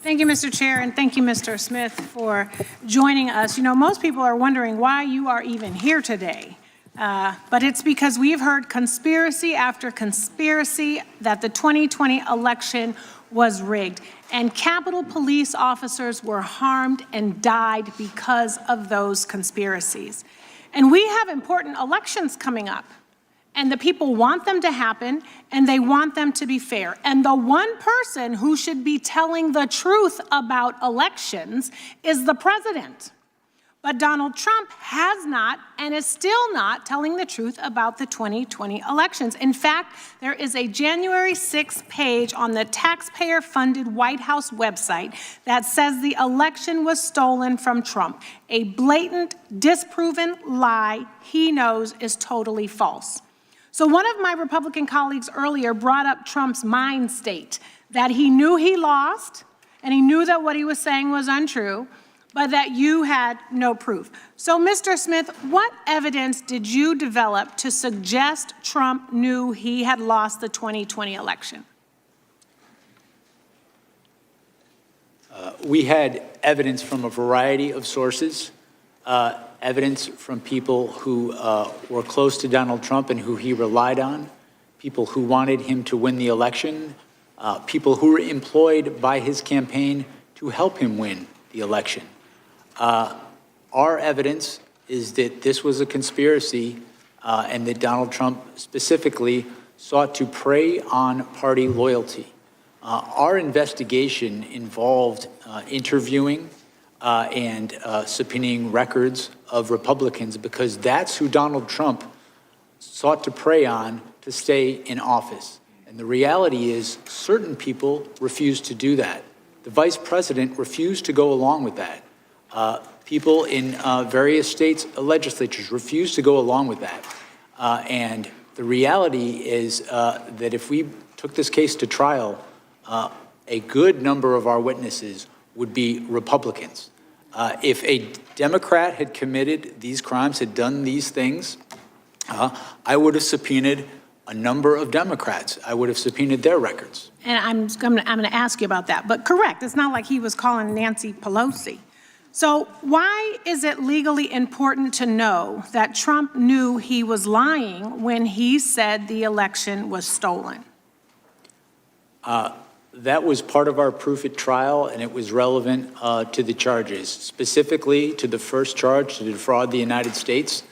Thank you, Mr. Chair, and thank you, Mr. Smith, for joining us. You know, most people are wondering why you are even here today. But it's because we've heard conspiracy after conspiracy that the 2020 election was rigged, and Capitol Police officers were harmed and died because of those conspiracies. And we have important elections coming up, and the people want them to happen, and they want them to be fair. And the one person who should be telling the truth about elections is the president. But Donald Trump has not and is still not telling the truth about the 2020 elections. In fact, there is a January 6th page on the taxpayer-funded White House website that says the election was stolen from Trump, a blatant, disproven lie he knows is totally false. So one of my Republican colleagues earlier brought up Trump's mind state, that he knew he lost, and he knew that what he was saying was untrue, but that you had no proof. So, Mr. Smith, what evidence did you develop to suggest Trump knew he had lost the 2020 election? We had evidence from a variety of sources, evidence from people who were close to Donald Trump and who he relied on, people who wanted him to win the election, people who were employed by his campaign to help him win the election. Our evidence is that this was a conspiracy and that Donald Trump specifically sought to prey on party loyalty. Our investigation involved interviewing and subpoenaing records of Republicans because that's who Donald Trump sought to prey on to stay in office. And the reality is certain people refused to do that. The vice president refused to go along with that. People in various states' legislatures refused to go along with that. And the reality is that if we took this case to trial, a good number of our witnesses would be Republicans. If a Democrat had committed these crimes, had done these things, I would have subpoenaed a number of Democrats. I would have subpoenaed their records. And I'm going to ask you about that. But correct, it's not like he was calling Nancy Pelosi. So why is it legally important to know that Trump knew he was lying when he said the election was stolen? That was part of our proof at trial, and it was relevant to the charges, specifically to the first charge to defraud the United States.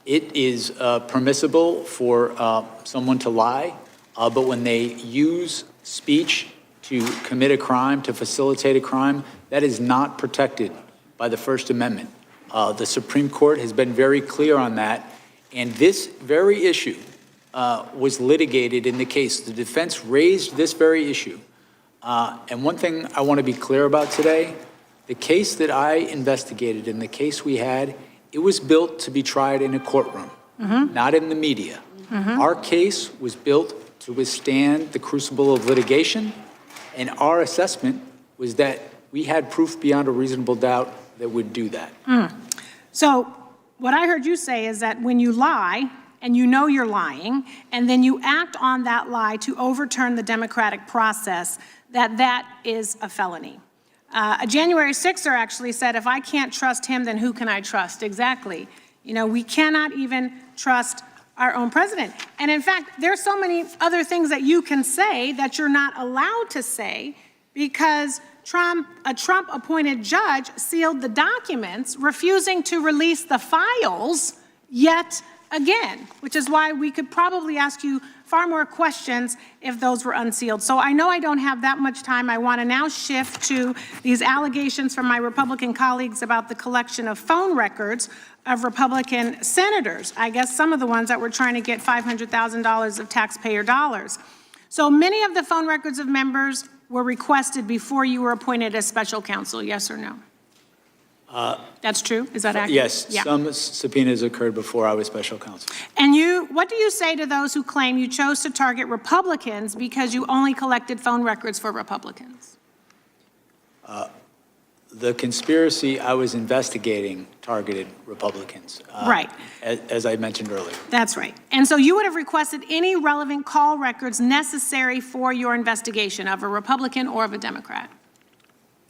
It is permissible for someone to lie, but when they use speech to commit a crime, to facilitate a crime, that is not protected by the First Amendment. The Supreme Court has been very clear on that, and this very issue was litigated in the case. The defense raised this very issue. And one thing I want to be clear about today, the case that I investigated and the case we had, it was built to be tried in a courtroom, not in the media. Our case was built to withstand the crucible of litigation, and our assessment was that we had proof beyond a reasonable doubt that would do that. So what I heard you say is that when you lie and you know you're lying, and then you act on that lie to overturn the democratic process, that is a felony. A January 6er actually said, if I can't trust him, then who can I trust? Exactly. You know, we cannot even trust our own president. And in fact, there's so many other things that you can say that you're not allowed to say because a Trump-appointed judge sealed the documents, refusing to release the files yet again, which is why we could probably ask you far more questions if those were unsealed. So I know I don't have that much time. I want to now shift to these allegations from my Republican colleagues about the collection of phone records of Republican senators. I guess some of the ones that were trying to get $500,000 of taxpayer dollars. So many of the phone records of members were requested before you were appointed as special counsel, yes or no? That's true? Is that accurate? Yes, Yeah. some subpoenas occurred before I was special counsel. And what do you say to those who claim you chose to target Republicans because you only collected phone records for Republicans? The conspiracy I was investigating targeted Republicans. Right. As I mentioned earlier. That's right. And so you would have requested any relevant call records necessary for your investigation of a Republican or of a Democrat?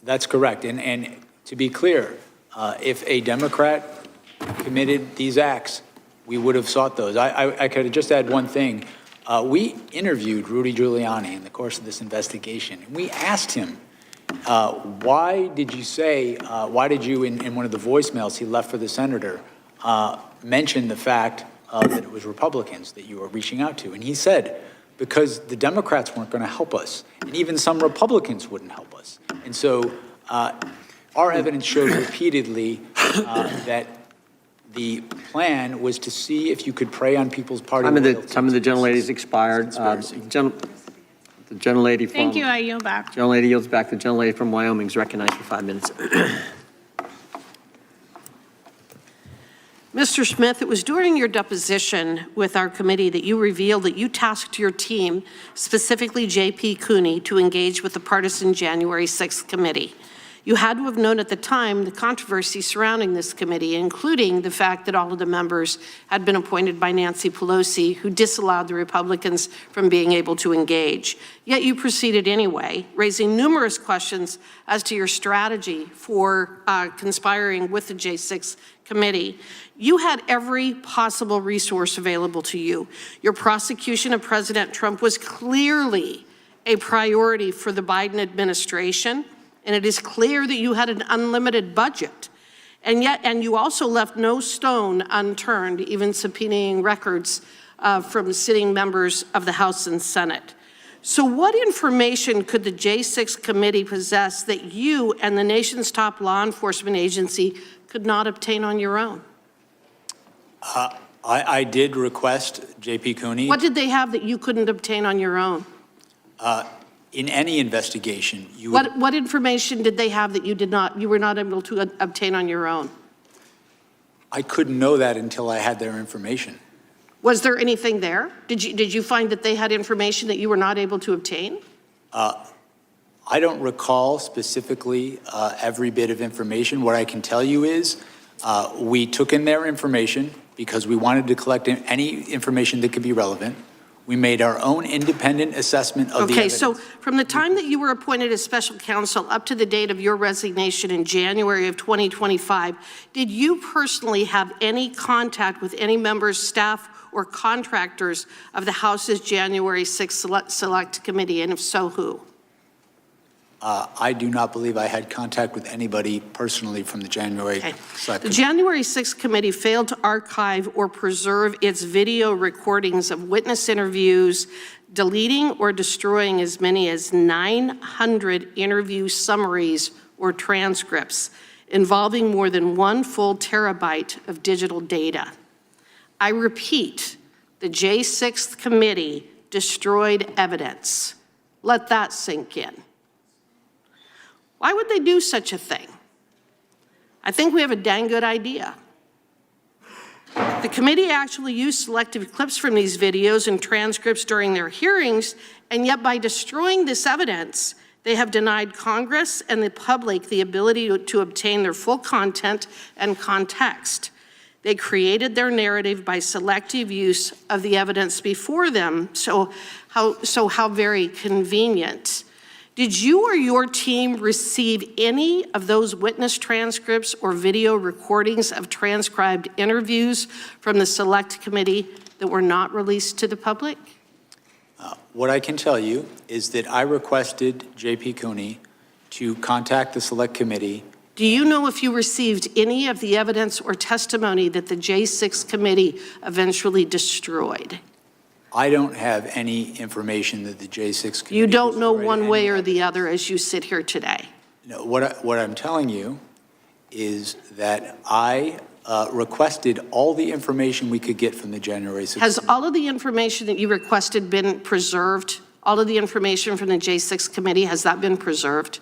That's correct. And to be clear, if a Democrat committed these acts, we would have sought those. I could just add one thing. We interviewed Rudy Giuliani in the course of this investigation, and we asked him, why did you, in one of the voicemails he left for the senator, mention the fact that it was Republicans that you were reaching out to? And he said, because the Democrats weren't going to help us, and even some Republicans wouldn't help us. And so our evidence shows repeatedly that the plan was to see if you could prey on people's party loyalty. Time of the gentlelady's expired. The gentlelady from... Thank you, I yield back. Gentlelady yields back. The gentlelady from Wyoming is recognized for 5 minutes. Mr. Smith, it was during your deposition with our committee that you revealed that you tasked your team, specifically J.P. Cooney, to engage with the partisan January 6th committee. You had to have known at the time the controversy surrounding this committee, including the fact that all of the members had been appointed by Nancy Pelosi, who disallowed the Republicans from being able to engage. Yet you proceeded anyway, raising numerous questions as to your strategy for conspiring with the J6 committee. You had every possible resource available to you. Your prosecution of President Trump was clearly a priority for the Biden administration. And it is clear that you had an unlimited budget. And you also left no stone unturned, even subpoenaing records from sitting members of the House and Senate. So what information could the J6 committee possess that you and the nation's top law enforcement agency could not obtain on your own? I did request J.P. Cooney. What did they have that you couldn't obtain on your own? In any investigation, What information did they have that you were not able to obtain on your own? I couldn't know that until I had their information. Was there anything there? Did you find that they had information that you were not able to obtain? I don't recall specifically every bit of information. What I can tell you is we took in their information because we wanted to collect any information that could be relevant. We made our own independent assessment of the evidence. Okay, so from the time that you were appointed as special counsel up to the date of your resignation in January of 2025, did you personally have any contact with any members, staff, or contractors of the House's January 6th Select Committee, and if so, who? I do not believe I had contact with anybody personally from the January 6th. The January 6th committee failed to archive or preserve its video recordings of witness interviews, deleting or destroying as many as 900 interview summaries or transcripts involving more than 1 full terabyte of digital data. I repeat, the J6th committee destroyed evidence. Let that sink in. Why would they do such a thing? I think we have a dang good idea. The committee actually used selective clips from these videos and transcripts during their hearings, and yet by destroying this evidence, they have denied Congress and the public the ability to obtain their full content and context. They created their narrative by selective use of the evidence before them. So how very convenient. Did you or your team receive any of those witness transcripts or video recordings of transcribed interviews from the Select Committee that were not released to the public? What I can tell you is that I requested J.P. Cooney to contact the Select Committee. Do you know if you received any of the evidence or testimony that the J6 committee eventually destroyed? I don't have any information that the J6 Committee. You don't know destroyed one way any or of the other as you sit here today? No, what I'm telling you is that I requested all the information we could get from the January 6th. Has all of the information that you requested been preserved? All of the information from the J6 committee, has that been preserved?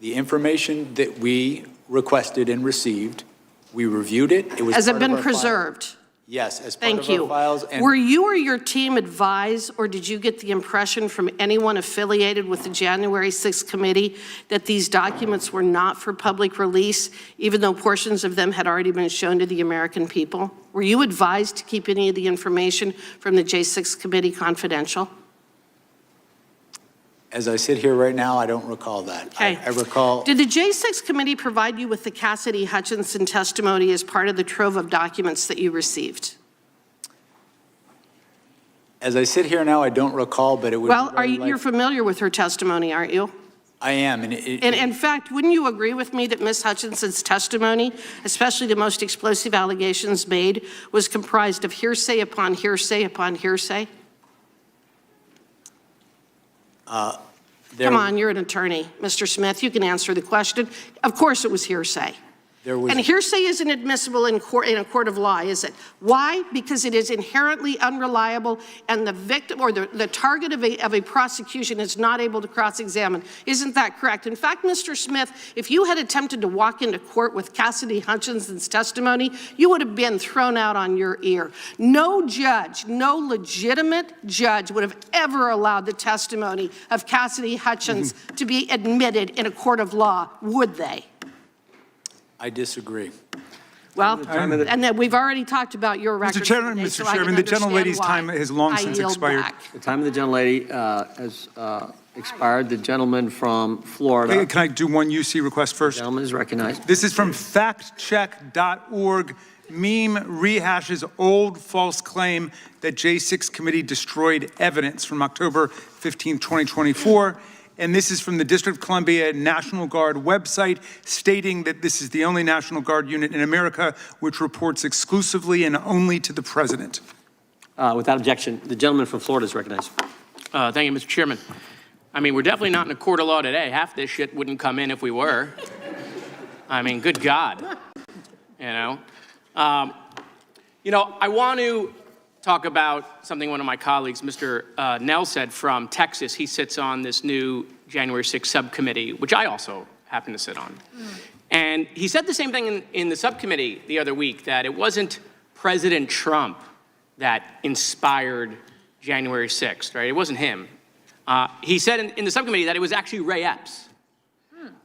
The information that we requested and received, we reviewed it. It was Has it part of been our preserved? file. Yes, as part Thank of you. our files. And Were you or your team advised, or did you get the impression from anyone affiliated with the January 6th committee that these documents were not for public release, even though portions of them had already been shown to the American people? Were you advised to keep any of the information from the J6 committee confidential? as I sit here right now, I don't recall that. Okay. I recall. Did the J6 committee provide you with the Cassidy Hutchinson testimony as part of the trove of documents that you received? As I sit here now, I don't recall, but it would. Well, you're familiar with her testimony, aren't you? I am. And in fact, wouldn't you agree with me that Ms. Hutchinson's testimony, especially the most explosive allegations made, was comprised of hearsay upon hearsay upon hearsay? Come on, you're an attorney, Mr. Smith. You can answer the question. Of course it was hearsay. And hearsay isn't admissible in a court of law, is it? Why? Because it is inherently unreliable, and the victim or the target of a prosecution is not able to cross-examine. Isn't that correct? In fact, Mr. Smith, if you had attempted to walk into court with Cassidy Hutchinson's testimony, you would have been thrown out on your ear. No judge, no legitimate judge would have ever allowed the testimony of Cassidy Hutchins to be admitted in a court of law, would they? I disagree. Well, and then we've already talked about your record. Mr. Chairman, the gentlelady's time has long since expired. The time of the gentlelady has expired. The gentleman from Florida. Hey, can I do one UC request first? The gentleman is recognized. This is from factcheck.org. Meme rehashes old false claim that J6 committee destroyed evidence from October 15, 2024. And this is from the District of Columbia National Guard website, stating that this is the only National Guard unit in America which reports exclusively and only to the president. Without objection, the gentleman from Florida is recognized. Thank you, Mr. Chairman. I mean, we're definitely not in a court of law today. Half this shit wouldn't come in if we were. I mean, good God. You know? I want to talk about something one of my colleagues, Mr. Nell, said from Texas. He sits on this new January 6th subcommittee, which I also happen to sit on. And he said the same thing in the subcommittee the other week, that it wasn't President Trump that inspired January 6th, right? It wasn't him. He said in the subcommittee that it was actually Ray Epps.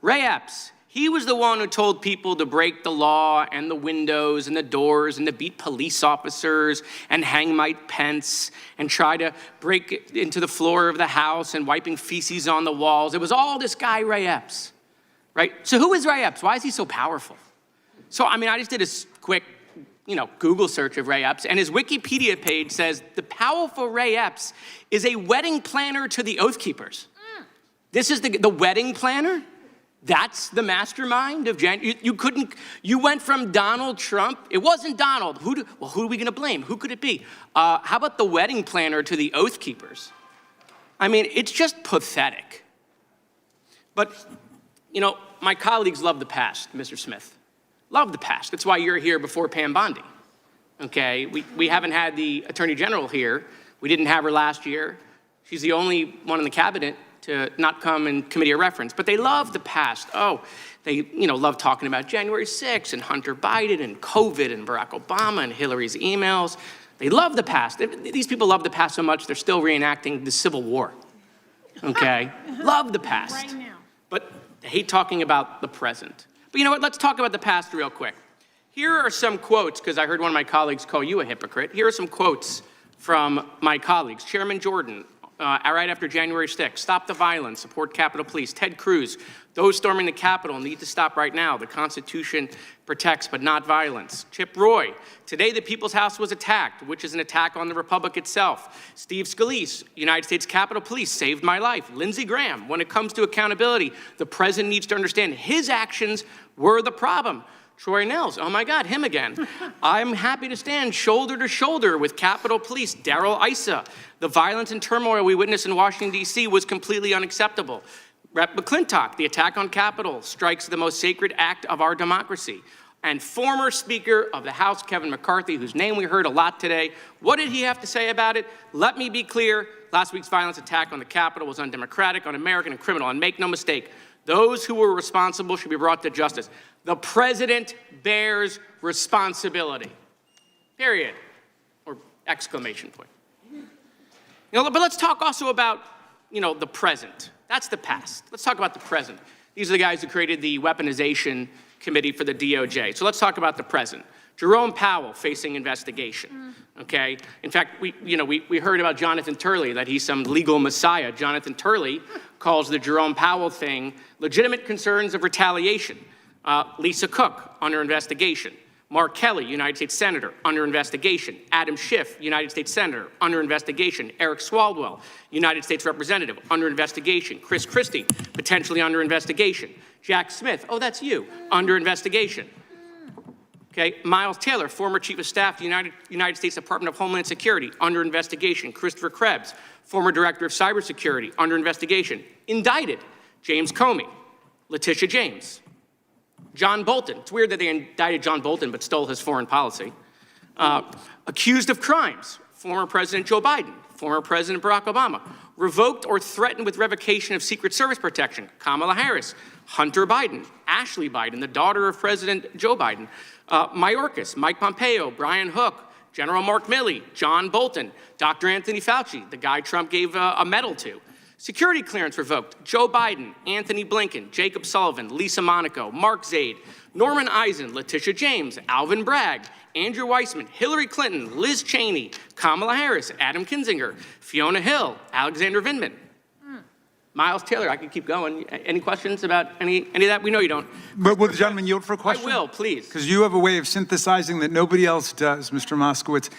Ray Epps. He was the one who told people to break the law and the windows and the doors and to beat police officers and hang Mike Pence and try to break into the floor of the House and wiping feces on the walls. It was all this guy, Ray Epps, right? So who is Ray Epps? Why is he so powerful? So, I mean, I just did a quick, Google search of Ray Epps, and his Wikipedia page says the powerful Ray Epps is a wedding planner to the Oath Keepers. This is the wedding planner? That's the mastermind of January. You went from Donald Trump. It wasn't Donald. Who are we going to blame? Who could it be? How about the wedding planner to the Oath Keepers? I mean, it's just pathetic. But, my colleagues love the past, Mr. Smith. Love the past. That's why you're here before Pam Bondi. Okay? We haven't had the Attorney General here. We didn't have her last year. She's the only one in the cabinet to not come in committee of reference, but they love the past. Oh, they love talking about January 6th and Hunter Biden and COVID and Barack Obama and Hillary's emails. They love the past. These people love the past so much they're still reenacting the Civil War. Okay, love the past. Right now. But they hate talking about the present. But you know what? Let's talk about the past real quick. Here are some quotes, because I heard one of my colleagues call you a hypocrite. Here are some quotes from my colleagues. Chairman Jordan, right after January 6th, stop the violence, support Capitol Police. Ted Cruz, those storming the Capitol need to stop right now. The Constitution protects but not violence. Chip Roy, today the People's House was attacked, which is an attack on the Republic itself. Steve Scalise, United States Capitol Police saved my life. Lindsey Graham, when it comes to accountability, the president needs to understand his actions were the problem. Troy Nels, oh my God, him again. I'm happy to stand shoulder to shoulder with Capitol Police. Darrell Issa, the violence and turmoil we witnessed in Washington, D.C. was completely unacceptable. Rep. McClintock, the attack on Capitol strikes the most sacred act of our democracy. And former Speaker of the House, Kevin McCarthy, whose name we heard a lot today, what did he have to say about it? Let me be clear, last week's violence attack on the Capitol was undemocratic, un-American, and criminal. And make no mistake, those who were responsible should be brought to justice. The president bears responsibility, period, or exclamation point. But let's talk also about, the present. That's the past. Let's talk about the present. These are the guys who created the Weaponization Committee for the DOJ. So let's talk about the present. Jerome Powell facing investigation, okay? In fact, we heard about Jonathan Turley, that he's some legal messiah. Jonathan Turley calls the Jerome Powell thing legitimate concerns of retaliation. Lisa Cook, under investigation. Mark Kelly, United States Senator, under investigation. Adam Schiff, United States Senator, under investigation. Eric Swalwell, United States Representative, under investigation. Chris Christie, potentially under investigation. Jack Smith, oh, that's you, under investigation. Okay, Miles Taylor, former Chief of Staff to the United States Department of Homeland Security, under investigation. Christopher Krebs, former Director of Cybersecurity, under investigation. Indicted, James Comey, Letitia James. John Bolton, it's weird that they indicted John Bolton but stole his foreign policy. Accused of crimes, former President Joe Biden, former President Barack Obama. Revoked or threatened with revocation of Secret Service protection, Kamala Harris, Hunter Biden, Ashley Biden, the daughter of President Joe Biden. Mayorkas, Mike Pompeo, Brian Hook, General Mark Milley, John Bolton, Dr. Anthony Fauci, the guy Trump gave a medal to. Security clearance revoked, Joe Biden, Anthony Blinken, Jacob Sullivan, Lisa Monaco, Mark Zaid, Norman Eisen, Letitia James, Alvin Bragg, Andrew Weissman, Hillary Clinton, Liz Cheney, Kamala Harris, Adam Kinzinger, Fiona Hill, Alexander Vindman. Miles Taylor, I could keep going. Any questions about any of that? We know you don't. But will the gentleman yield for a question? I will, please. Because you have a way of synthesizing that nobody else does, Mr. Moskowitz.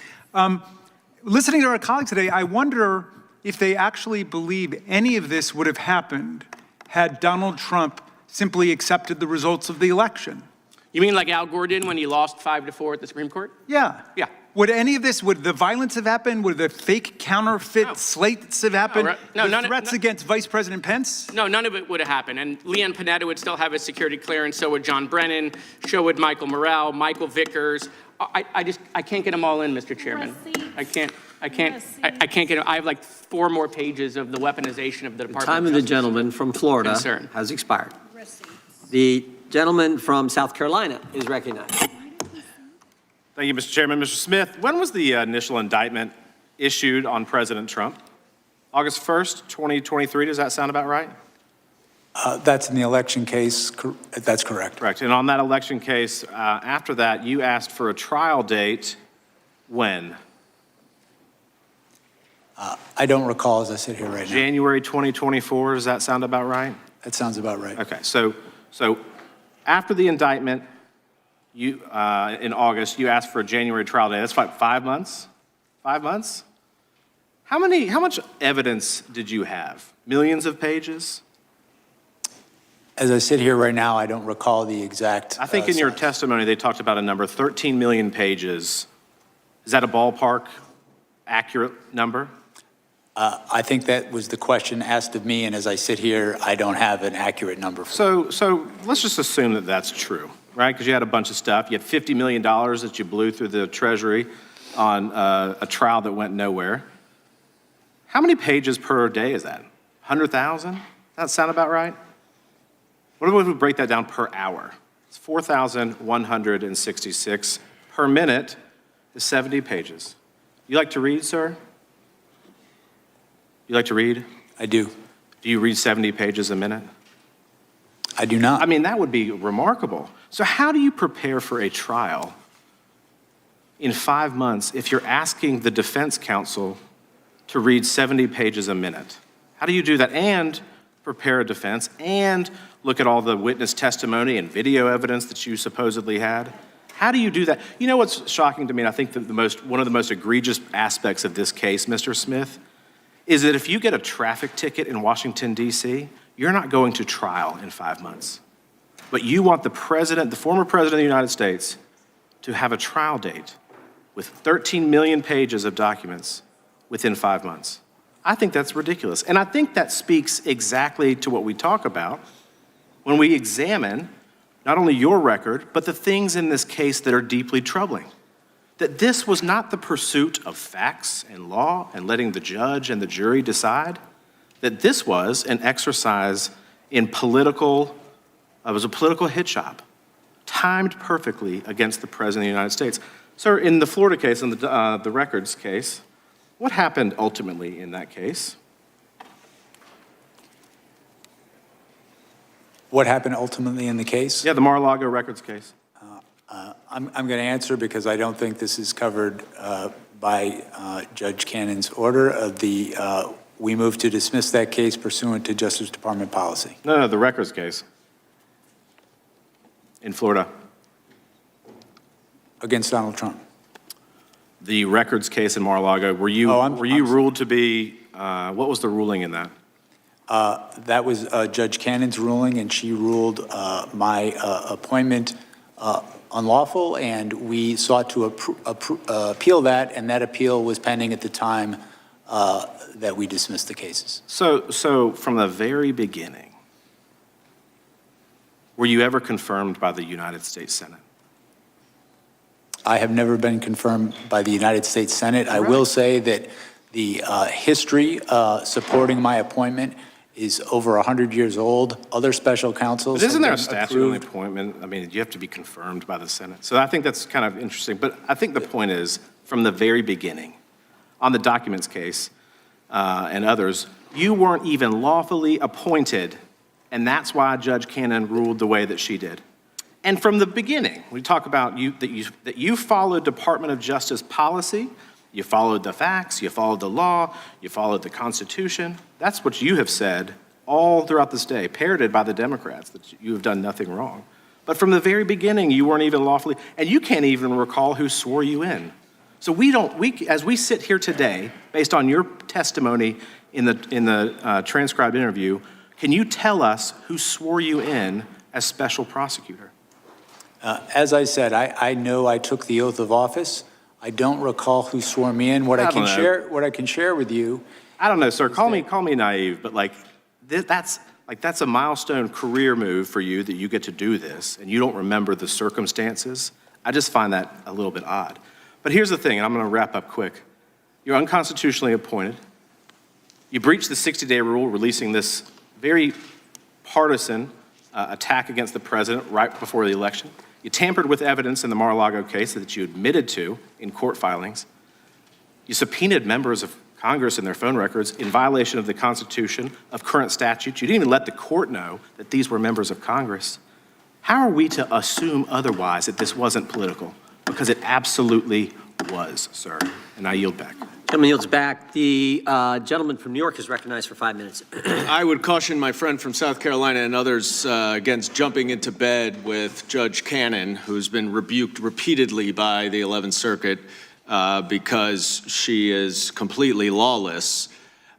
Listening to our colleagues today, I wonder if they actually believe any of this would have happened had Donald Trump simply accepted the results of the election. You mean like Al Gore did when he lost 5-4 at the Supreme Court? Yeah. Yeah. Would any of this, would the violence have happened? Would the fake counterfeit slates have happened? No, the threats against Vice President Pence? No, none of it would have happened. And Leon Panetta would still have his security clearance. So would John Brennan. So would Michael Morrell, Michael Vickers. I can't get them all in, Mr. Chairman. I can't get them. I have like 4 more pages of the weaponization of the Department of Justice. Time of the gentleman from Florida has expired. The gentleman from South Carolina is recognized. Thank you, Mr. Chairman. Mr. Smith, when was the initial indictment issued on President Trump? August 1st, 2023, does that sound about right? That's in the election case. That's correct. Correct. And on that election case, after that, you asked for a trial date when? I don't recall as I sit here right now. January 2024, does that sound about right? That sounds about right. Okay, so after the indictment, you in August, you asked for a January trial date. That's like 5 months? 5 months? How much evidence did you have? Millions of pages? As I sit here right now, I don't recall the exact. I think in your testimony, they talked about a number, 13 million pages. Is that a ballpark accurate number? I think that was the question asked of me, and as I sit here, I don't have an accurate number for So let's just assume that that's true, right? Because you had a bunch of stuff. You had $50 million that you blew through the Treasury on a trial that went nowhere. How many pages per day is that? 100,000? That sound about right? What if we break that down per hour? It's 4,166 per minute is 70 pages. You like to read, sir? You like to read? I do. Do you read 70 pages a minute? I do not. I mean, that would be remarkable. So how do you prepare for a trial in 5 months if you're asking the defense counsel to read 70 pages a minute? How do you do that and prepare a defense and look at all the witness testimony and video evidence that you supposedly had? How do you do that? You know what's shocking to me, and I think that one of the most egregious aspects of this case, Mr. Smith, is that if you get a traffic ticket in Washington, D.C., you're not going to trial in 5 months. But you want the president, the former president of the United States, to have a trial date with 13 million pages of documents within 5 months. I think that's ridiculous. And I think that speaks exactly to what we talk about when we examine not only your record, but the things in this case that are deeply troubling. That this was not the pursuit of facts and law and letting the judge and the jury decide, that this was an exercise in political, it was a political hit shop, timed perfectly against the President of the United States. Sir, in the Florida case, in the records case, what happened ultimately in that case? What happened ultimately in the case? Yeah, the Mar-a-Lago records case. I'm going to answer because I don't think this is covered by Judge Cannon's order of the, we moved to dismiss that case pursuant to Justice Department policy. No, the records case in Florida. Against Donald Trump. The records case in Mar-a-Lago, were you ruled to be, what was the ruling in that? That was Judge Cannon's ruling, and she ruled my appointment unlawful, and we sought to appeal that, and that appeal was pending at the time that we dismissed the cases. So from the very beginning, were you ever confirmed by the United States Senate? I have never been confirmed by the United States Senate. I will say that the history supporting my appointment is over 100 years old. Other special counsels. But isn't there a statute on the appointment? I mean, you have to be confirmed by the Senate. So I think that's kind of interesting. But I think the point is, from the very beginning, on the documents case and others, you weren't even lawfully appointed, and that's why Judge Cannon ruled the way that she did. And from the beginning, we talk about that you followed Department of Justice policy, you followed the facts, you followed the law, you followed the Constitution. That's what you have said all throughout this day, parroted by the Democrats, that you have done nothing wrong. But from the very beginning, you weren't even lawfully, and you can't even recall who swore you in. So as we sit here today, based on your testimony in the transcribed interview, can you tell us who swore you in as special prosecutor? As I said, I know I took the oath of office. I don't recall who swore me in. What I can share with you. I don't know, sir. Call me naive, but that's a milestone career move for you that you get to do this, and you don't remember the circumstances. I just find that a little bit odd. But here's the thing, and I'm going to wrap up quick. You're unconstitutionally appointed. You breached the 60-day rule, releasing this very partisan attack against the president right before the election. You tampered with evidence in the Mar-a-Lago case that you admitted to in court filings. You subpoenaed members of Congress and their phone records in violation of the Constitution, of current statutes. You didn't even let the court know that these were members of Congress. How are we to assume otherwise that this wasn't political? Because it absolutely was, sir. And I yield back. Gentleman yields back. The gentleman from New York is recognized for 5 minutes. I would caution my friend from South Carolina and others against jumping into bed with Judge Cannon, who's been rebuked repeatedly by the 11th Circuit because she is completely lawless.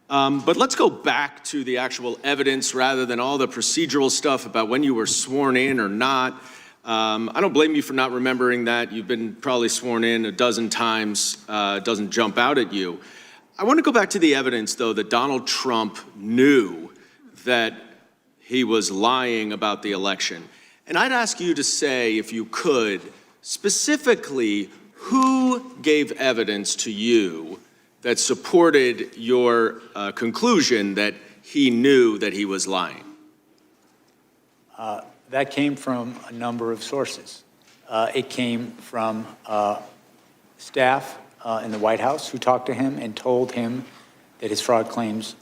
But let's go back to the actual evidence rather than all the procedural stuff about when you were sworn in or not. I don't blame you for not remembering that. You've been probably sworn in a dozen times. It doesn't jump out at you. I want to go back to the evidence, though, that Donald Trump knew that he was lying about the election. And I'd ask you to say, if you could, specifically, who gave evidence to you that supported your conclusion that he knew that he was lying? That came from a number of sources. It came from staff in the White House who talked to him and told him that his fraud claims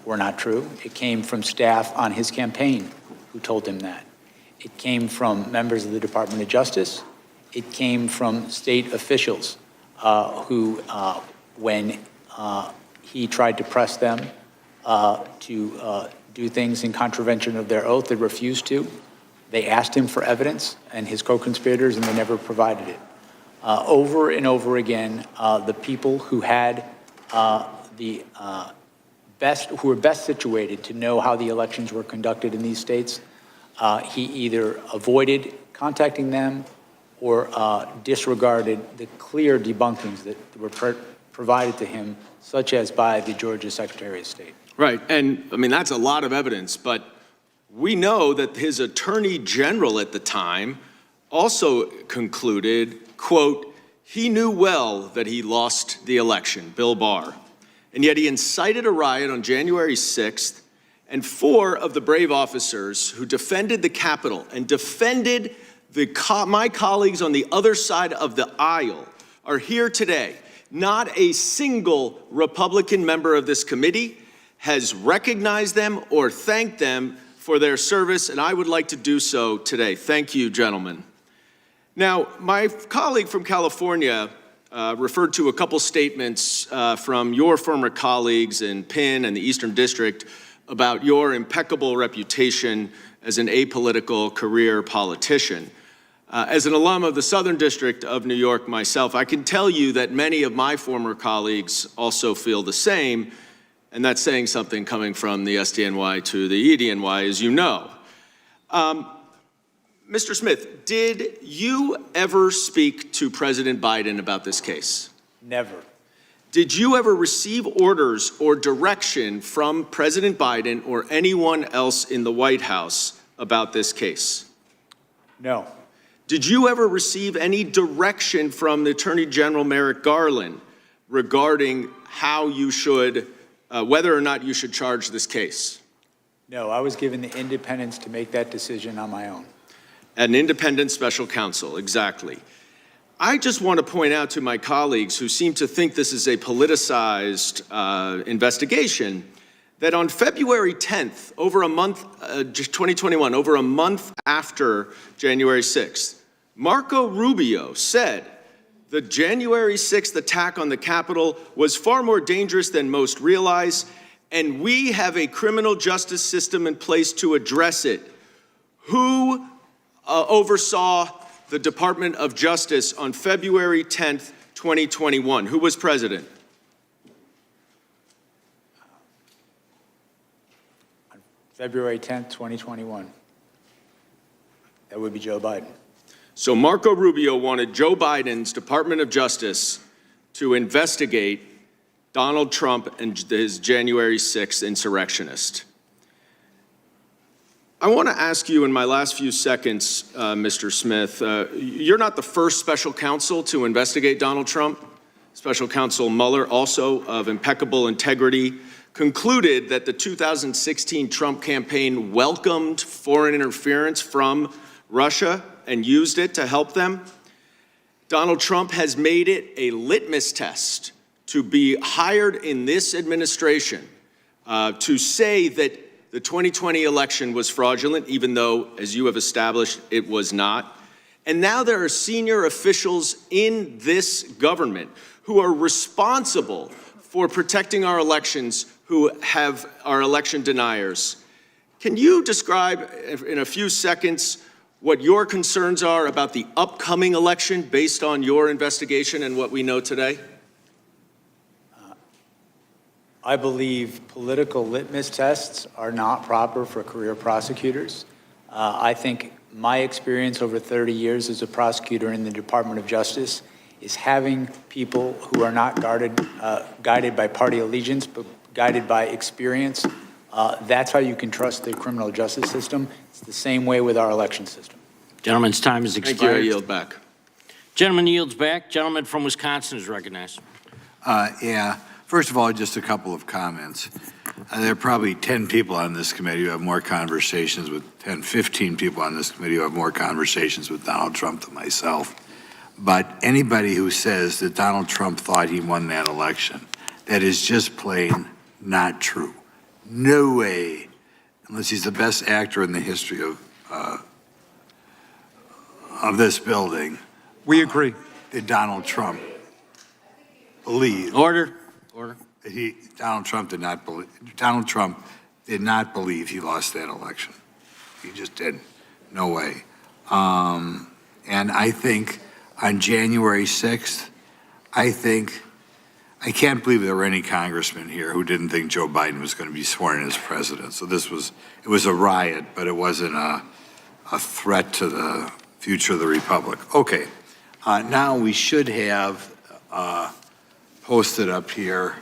were not true. It came from staff on his campaign who told him that. It came from members of the Department of Justice. It came from state officials who, when he tried to press them to do things in contravention of their oath, they refused to. They asked him for evidence and his co-conspirators, and they never provided it. Over and over again, the people who had who were best situated to know how the elections were conducted in these states, he either avoided contacting them or disregarded the clear debunkings that were provided to him, such as by the Georgia Secretary of State. Right, and I mean, that's a lot of evidence, but we know that his attorney general at the time also concluded, quote, he knew well that he lost the election, Bill Barr, and yet he incited a riot on January 6th, and 4 of the brave officers who defended the Capitol and defended my colleagues on the other side of the aisle are here today. Not a single Republican member of this committee has recognized them or thanked them for their service, and I would like to do so today. Thank you, gentlemen. Now, my colleague from California referred to a couple statements from your former colleagues in Penn and the Eastern District about your impeccable reputation as an apolitical career politician. As an alum of the Southern District of New York myself, I can tell you that many of my former colleagues also feel the same, and that's saying something coming from the SDNY to the EDNY, as you know. Mr. Smith, did you ever speak to President Biden about this case? Never. Did you ever receive orders or direction from President Biden or anyone else in the White House about this case? No. Did you ever receive any direction from the Attorney General Merrick Garland regarding how you should, whether or not you should charge this case? No, I was given the independence to make that decision on my own. An independent special counsel, exactly. I just want to point out to my colleagues who seem to think this is a politicized investigation that on February 10th, over a month, 2021, over a month after January 6th, Marco Rubio said the January 6th attack on the Capitol was far more dangerous than most realize, and we have a criminal justice system in place to address it. Who oversaw the Department of Justice on February 10th, 2021? Who was president? February 10th, 2021. That would be Joe Biden. So Marco Rubio wanted Joe Biden's Department of Justice to investigate Donald Trump and his January 6th insurrectionist. I want to ask you in my last few seconds, Mr. Smith, you're not the first special counsel to investigate Donald Trump. Special Counsel Mueller, also of impeccable integrity, concluded that the 2016 Trump campaign welcomed foreign interference from Russia and used it to help them. Donald Trump has made it a litmus test to be hired in this administration to say that the 2020 election was fraudulent, even though, as you have established, it was not. And now there are senior officials in this government who are responsible for protecting our elections, who are election deniers. Can you describe in a few seconds what your concerns are about the upcoming election based on your investigation and what we know today? I believe political litmus tests are not proper for career prosecutors. I think my experience over 30 years as a prosecutor in the Department of Justice is having people who are not guided by party allegiance, but guided by experience. That's how you can trust the criminal justice system. It's the same way with our election system. Gentleman's time has expired. Thank you. I yield back. Gentleman yields back. Gentleman from Wisconsin is recognized. Yeah. First of all, just a couple of comments. There are probably 10 people on this committee who have more conversations with 15 people on this committee who have more conversations with Donald Trump than myself. But anybody who says that Donald Trump thought he won that election, that is just plain not true. No way unless he's the best actor in the history of this building. We agree. Did Donald Trump believe? Order. Donald Trump did not believe he lost that election. He just did. No way. And I think on January 6th, I can't believe there were any congressmen here who didn't think Joe Biden was going to be sworn in as president. So it was a riot, but it wasn't a threat to the future of the republic. Okay, now we should have posted up here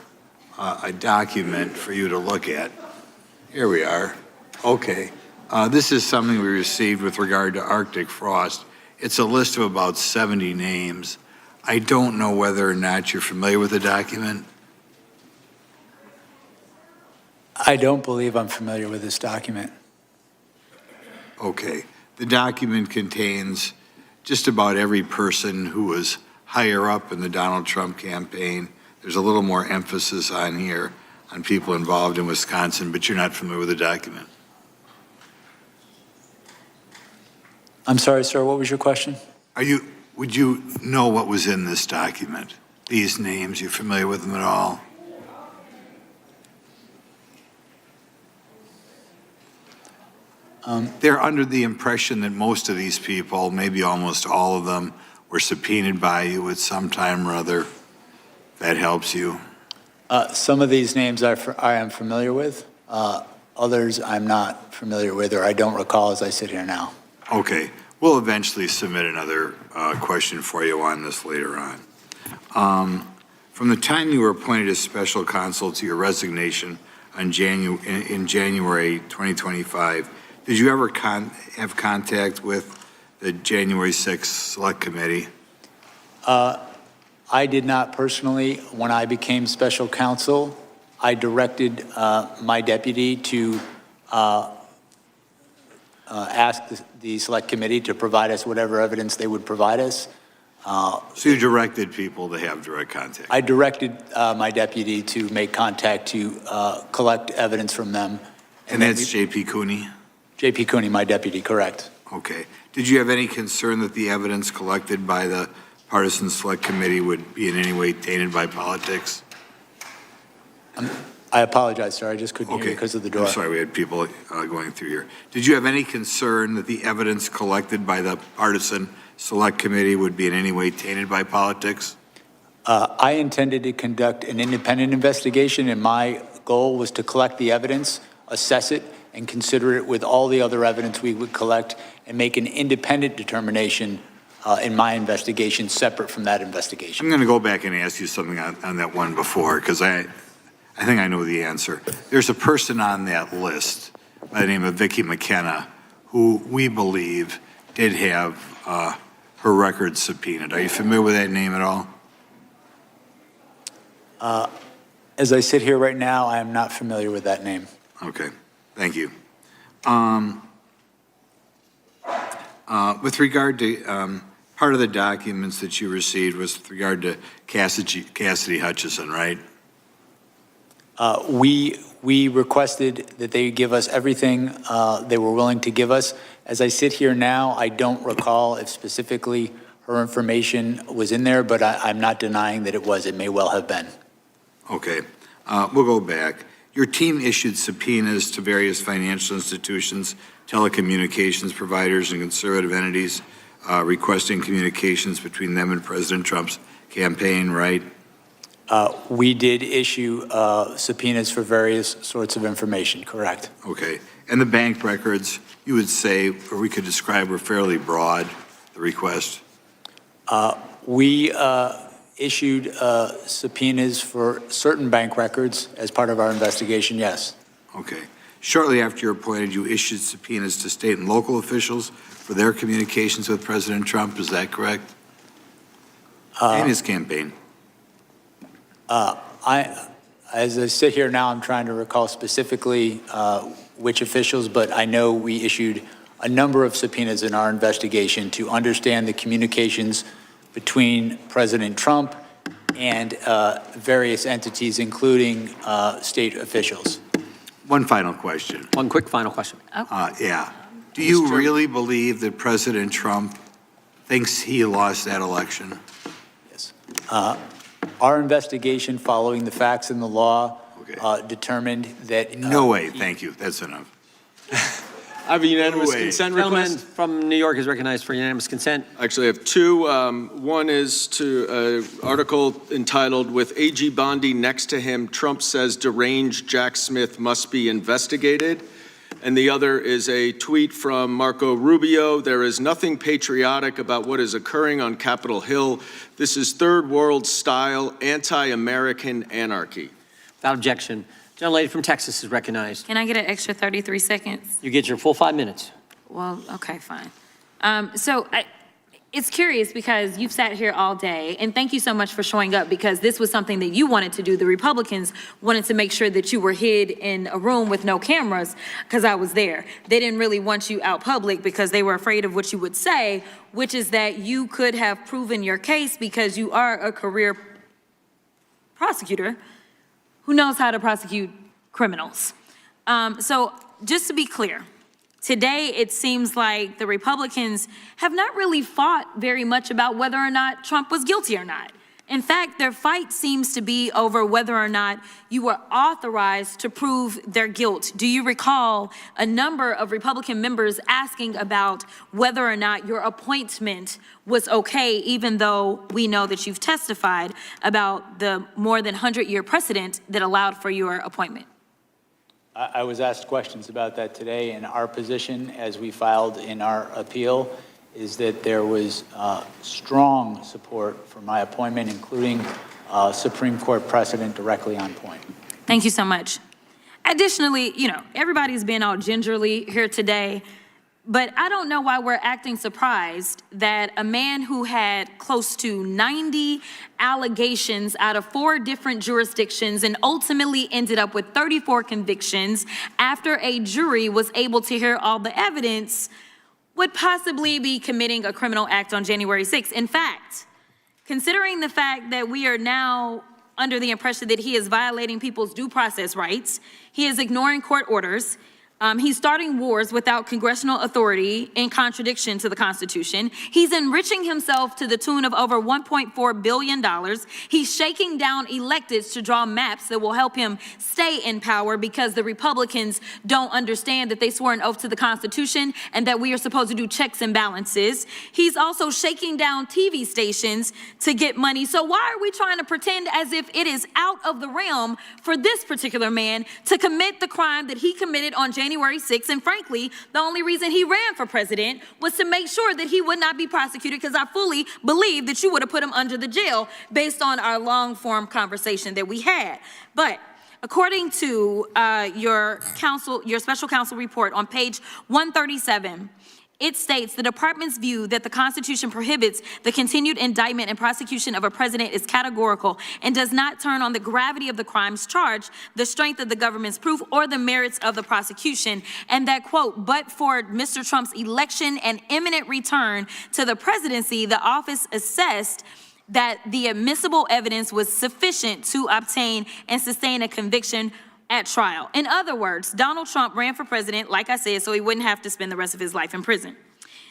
a document for you to look at. Here we are. Okay, this is something we received with regard to Arctic frost. It's a list of about 70 names. I don't know whether or not you're familiar with the document. I don't believe I'm familiar with this document. Okay. The document contains just about every person who was higher up in the Donald Trump campaign. There's a little more emphasis on here on people involved in Wisconsin, but you're not familiar with the document. I'm sorry, sir, what was your question? Would you know what was in this document? These names, you familiar with them at all? They're under the impression that most of these people, maybe almost all of them, were subpoenaed by you at some time or other. That helps you. Some of these names I am familiar with. Others I'm not familiar with, or I don't recall as I sit here now. Okay. We'll eventually submit another question for you on this later on. From the time you were appointed as special counsel to your resignation in January 2025, did you ever have contact with the January 6th Select Committee? I did not personally. When I became special counsel, I directed my deputy to ask the Select Committee to provide us whatever evidence they would provide us. So you directed people to have direct contact? I directed my deputy to make contact to collect evidence from them. And that's J.P. Cooney? J.P. Cooney, my deputy, correct. Okay. Did you have any concern that the evidence collected by the Partisan Select Committee would be in any way tainted by politics? I apologize, sir. I just couldn't hear you because of the door. I'm sorry, we had people going through here. Did you have any concern that the evidence collected by the Partisan Select Committee would be in any way tainted by politics? I intended to conduct an independent investigation, and my goal was to collect the evidence, assess it, and consider it with all the other evidence we would collect, and make an independent determination in my investigation separate from that investigation. I'm going to go back and ask you something on that one before, because I think I know the answer. There's a person on that list by the name of Vicki McKenna who we believe did have her records subpoenaed. Are you familiar with that name at all? As I sit here right now, I am not familiar with that name. Okay, thank you. With regard to part of the documents that you received was with regard to Cassidy Hutchison, right? We requested that they give us everything they were willing to give us. As I sit here now, I don't recall if specifically her information was in there, but I'm not denying that it was. It may well have been. Okay, we'll go back. Your team issued subpoenas to various financial institutions, telecommunications providers, and conservative entities requesting communications between them and President Trump's campaign, right? We did issue subpoenas for various sorts of information, correct. Okay. And the bank records, you would say, or we could describe, were fairly broad, the request? We issued subpoenas for certain bank records as part of our investigation, yes. Okay. Shortly after you're appointed, you issued subpoenas to state and local officials for their communications with President Trump, is that correct? And his campaign. As I sit here now, I'm trying to recall specifically which officials, but I know we issued a number of subpoenas in our investigation to understand the communications between President Trump and various entities, including state officials. One final question. One quick final question. Yeah. Do you really believe that President Trump thinks he lost that election? Yes. Our investigation following the facts and the law determined that... No way, thank you, that's enough. I have a unanimous consent Gentleman request. from New York is recognized for unanimous consent. Actually, I have two. One is to article entitled, "With AG Bondi next to him, Trump says deranged Jack Smith must be investigated." And the other is a tweet from Marco Rubio. "There is nothing patriotic about what is occurring on Capitol Hill. This is third world style anti-American anarchy." Without objection. Gentlelady from Texas is recognized. Can I get an extra 33 seconds? You get your full 5 minutes. Well, okay, fine. It's curious because you've sat here all day, and thank you so much for showing up, because this was something that you wanted to do. The Republicans wanted to make sure that you were hid in a room with no cameras, because I was there. They didn't really want you out public because they were afraid of what you would say, which is that you could have proven your case because you are a career prosecutor who knows how to prosecute criminals. So just to be clear, today it seems like the Republicans have not really fought very much about whether or not Trump was guilty or not. In fact, their fight seems to be over whether or not you were authorized to prove their guilt. Do you recall a number of Republican members asking about whether or not your appointment was okay, even though we know that you've testified about the more than 100-year precedent that allowed for your appointment? I was asked questions about that today, and our position, as we filed in our appeal, is that there was strong support for my appointment, including Supreme Court precedent directly on point. Thank you so much. Additionally, everybody's been all gingerly here today, but I don't know why we're acting surprised that a man who had close to 90 allegations out of 4 different jurisdictions and ultimately ended up with 34 convictions after a jury was able to hear all the evidence would possibly be committing a criminal act on January 6th. In fact, considering the fact that we are now under the impression that he is violating people's due process rights, he is ignoring court orders, he's starting wars without congressional authority in contradiction to the Constitution. He's enriching himself to the tune of over $1.4 billion. He's shaking down electeds to draw maps that will help him stay in power because the Republicans don't understand that they swore an oath to the Constitution and that we are supposed to do checks and balances. He's also shaking down TV stations to get money. So why are we trying to pretend as if it is out of the realm for this particular man to commit the crime that he committed on January 6th, and frankly, the only reason he ran for president was to make sure that he would not be prosecuted, because I fully believe that you would have put him under the jail based on our long-form conversation that we had. But according to your special counsel report on page 137, it states the department's view that the Constitution prohibits the continued indictment and prosecution of a president is categorical and does not turn on the gravity of the crimes charged, the strength of the government's proof, or the merits of the prosecution. And that, quote, but for Mr. Trump's election and imminent return to the presidency, the office assessed that the admissible evidence was sufficient to obtain and sustain a conviction at trial. In other words, Donald Trump ran for president, like I said, so he wouldn't have to spend the rest of his life in prison.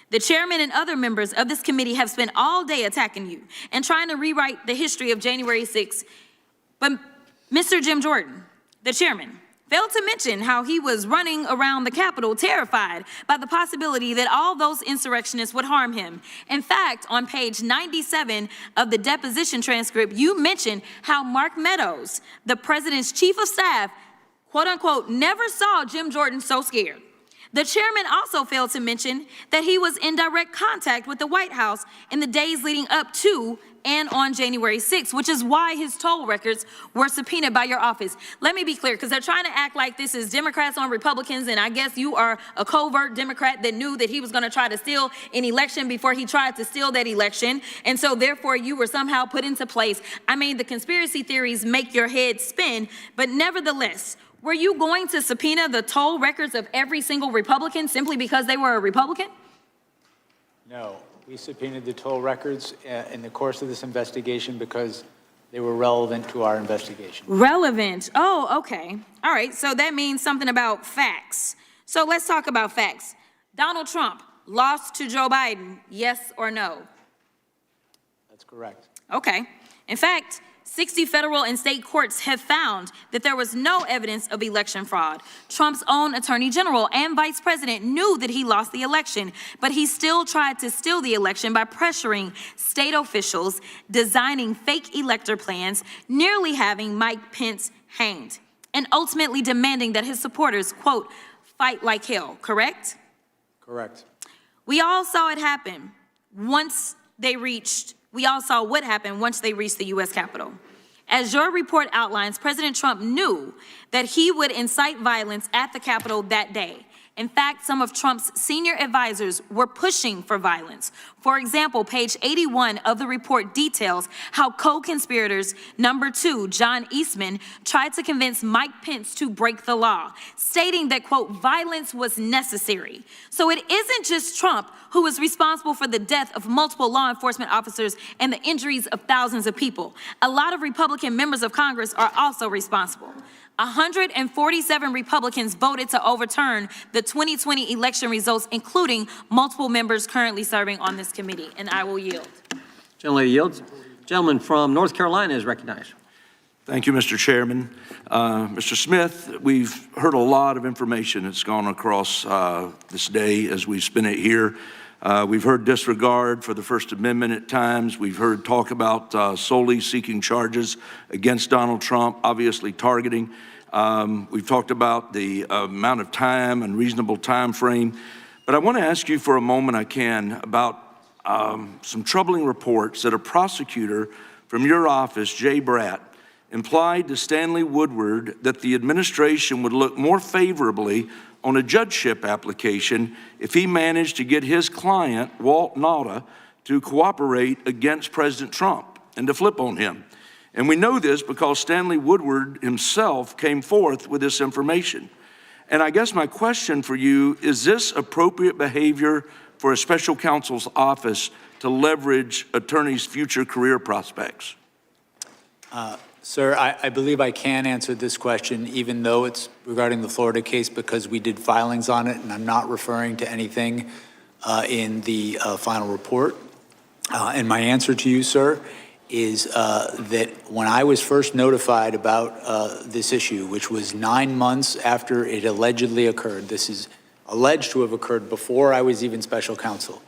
The chairman and other members of this committee have spent all day attacking you and trying to rewrite the history of January 6th. But Mr. Jim Jordan, the chairman, failed to mention how he was running around the Capitol terrified by the possibility that all those insurrectionists would harm him. In fact, on page 97 of the deposition transcript, you mentioned how Mark Meadows, the president's chief of staff, quote unquote, never saw Jim Jordan so scared. The chairman also failed to mention that he was in direct contact with the White House in the days leading up to and on January 6th, which is why his toll records were subpoenaed by your office. Let me be clear, because they're trying to act like this is Democrats on Republicans, and I guess you are a covert Democrat that knew that he was going to try to steal an election before he tried to steal that election, and so therefore you were somehow put into place. I mean, the conspiracy theories make your head spin, but nevertheless, were you going to subpoena the toll records of every single Republican simply because they were a Republican? No. We subpoenaed the toll records in the course of this investigation because They were relevant to our investigation. Relevant. Oh, okay. All right. So that means something about facts. So let's talk about facts. Donald Trump lost to Joe Biden, yes or no? That's correct. Okay. In fact, 60 federal and state courts have found that there was no evidence of election fraud. Trump's own attorney general and vice president knew that he lost the election, but he still tried to steal the election by pressuring state officials, designing fake elector plans, nearly having Mike Pence hanged, and ultimately demanding that his supporters, quote, fight like hell, correct? Correct. We all saw it happen we all saw what happened once they reached the U.S. Capitol. As your report outlines, President Trump knew that he would incite violence at the Capitol that day. In fact, some of Trump's senior advisors were pushing for violence. For example, page 81 of the report details how co-conspirators number 2, John Eastman, tried to convince Mike Pence to break the law, stating that, quote, violence was necessary. So it isn't just Trump who was responsible for the death of multiple law enforcement officers and the injuries of thousands of people. A lot of Republican members of Congress are also responsible. 147 Republicans voted to overturn the 2020 election results, including multiple members currently serving on this committee, and I will yield. Gentlelady yields. Gentleman from North Carolina is recognized. Thank you, Mr. Chairman. Mr. Smith, we've heard a lot of information that's gone across this day as we've spent it here. We've heard disregard for the First Amendment at times. We've heard talk about solely seeking charges against Donald Trump, obviously targeting. We've talked about the amount of time and reasonable time frame. But I want to ask you for a moment, about some troubling reports that a prosecutor from your office, Jay Bratt, implied to Stanley Woodward that the administration would look more favorably on a judgeship application if he managed to get his client, Walt Nauta, to cooperate against President Trump and to flip on him. And we know this because Stanley Woodward himself came forth with this information. And I guess my question for you, is this appropriate behavior for a special counsel's office to leverage attorneys' future career prospects? Sir, I believe I can answer this question, even though it's regarding the Florida case, because we did filings on it, and I'm not referring to anything in the final report. And my answer to you, sir, is that when I was first notified about this issue, which was 9 months after it allegedly occurred, this is alleged to have occurred before I was even special counsel,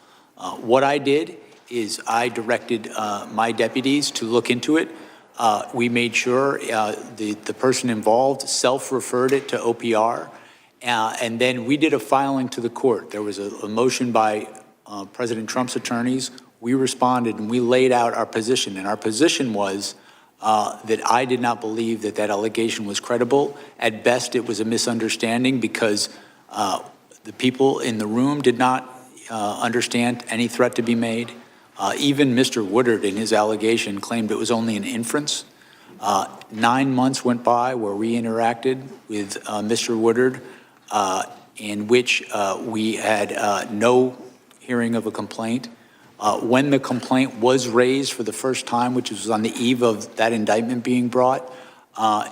what I did is I directed my deputies to look into it. We made sure the person involved self-referred it to OPR, and then we did a filing to the court. There was a motion by President Trump's attorneys. We responded and we laid out our position, and our position was that I did not believe that that allegation was credible. At best, it was a misunderstanding because the people in the room did not understand any threat to be made. Even Mr. Woodard, in his allegation, claimed it was only an inference. 9 months went by where we interacted with Mr. Woodard, in which we had no hearing of a complaint. When the complaint was raised for the first time, which was on the eve of that indictment being brought,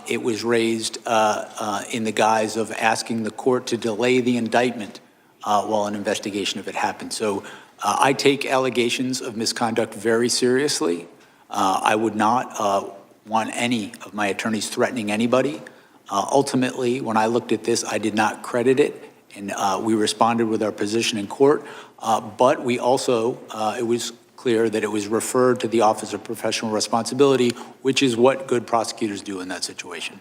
it was raised in the guise of asking the court to delay the indictment while an investigation of it happened. So I take allegations of misconduct very seriously. I would not want any of my attorneys threatening anybody. Ultimately, when I looked at this, I did not credit it, and we responded with our position in court. But we also, it was clear that it was referred to the Office of Professional Responsibility, which is what good prosecutors do in that situation.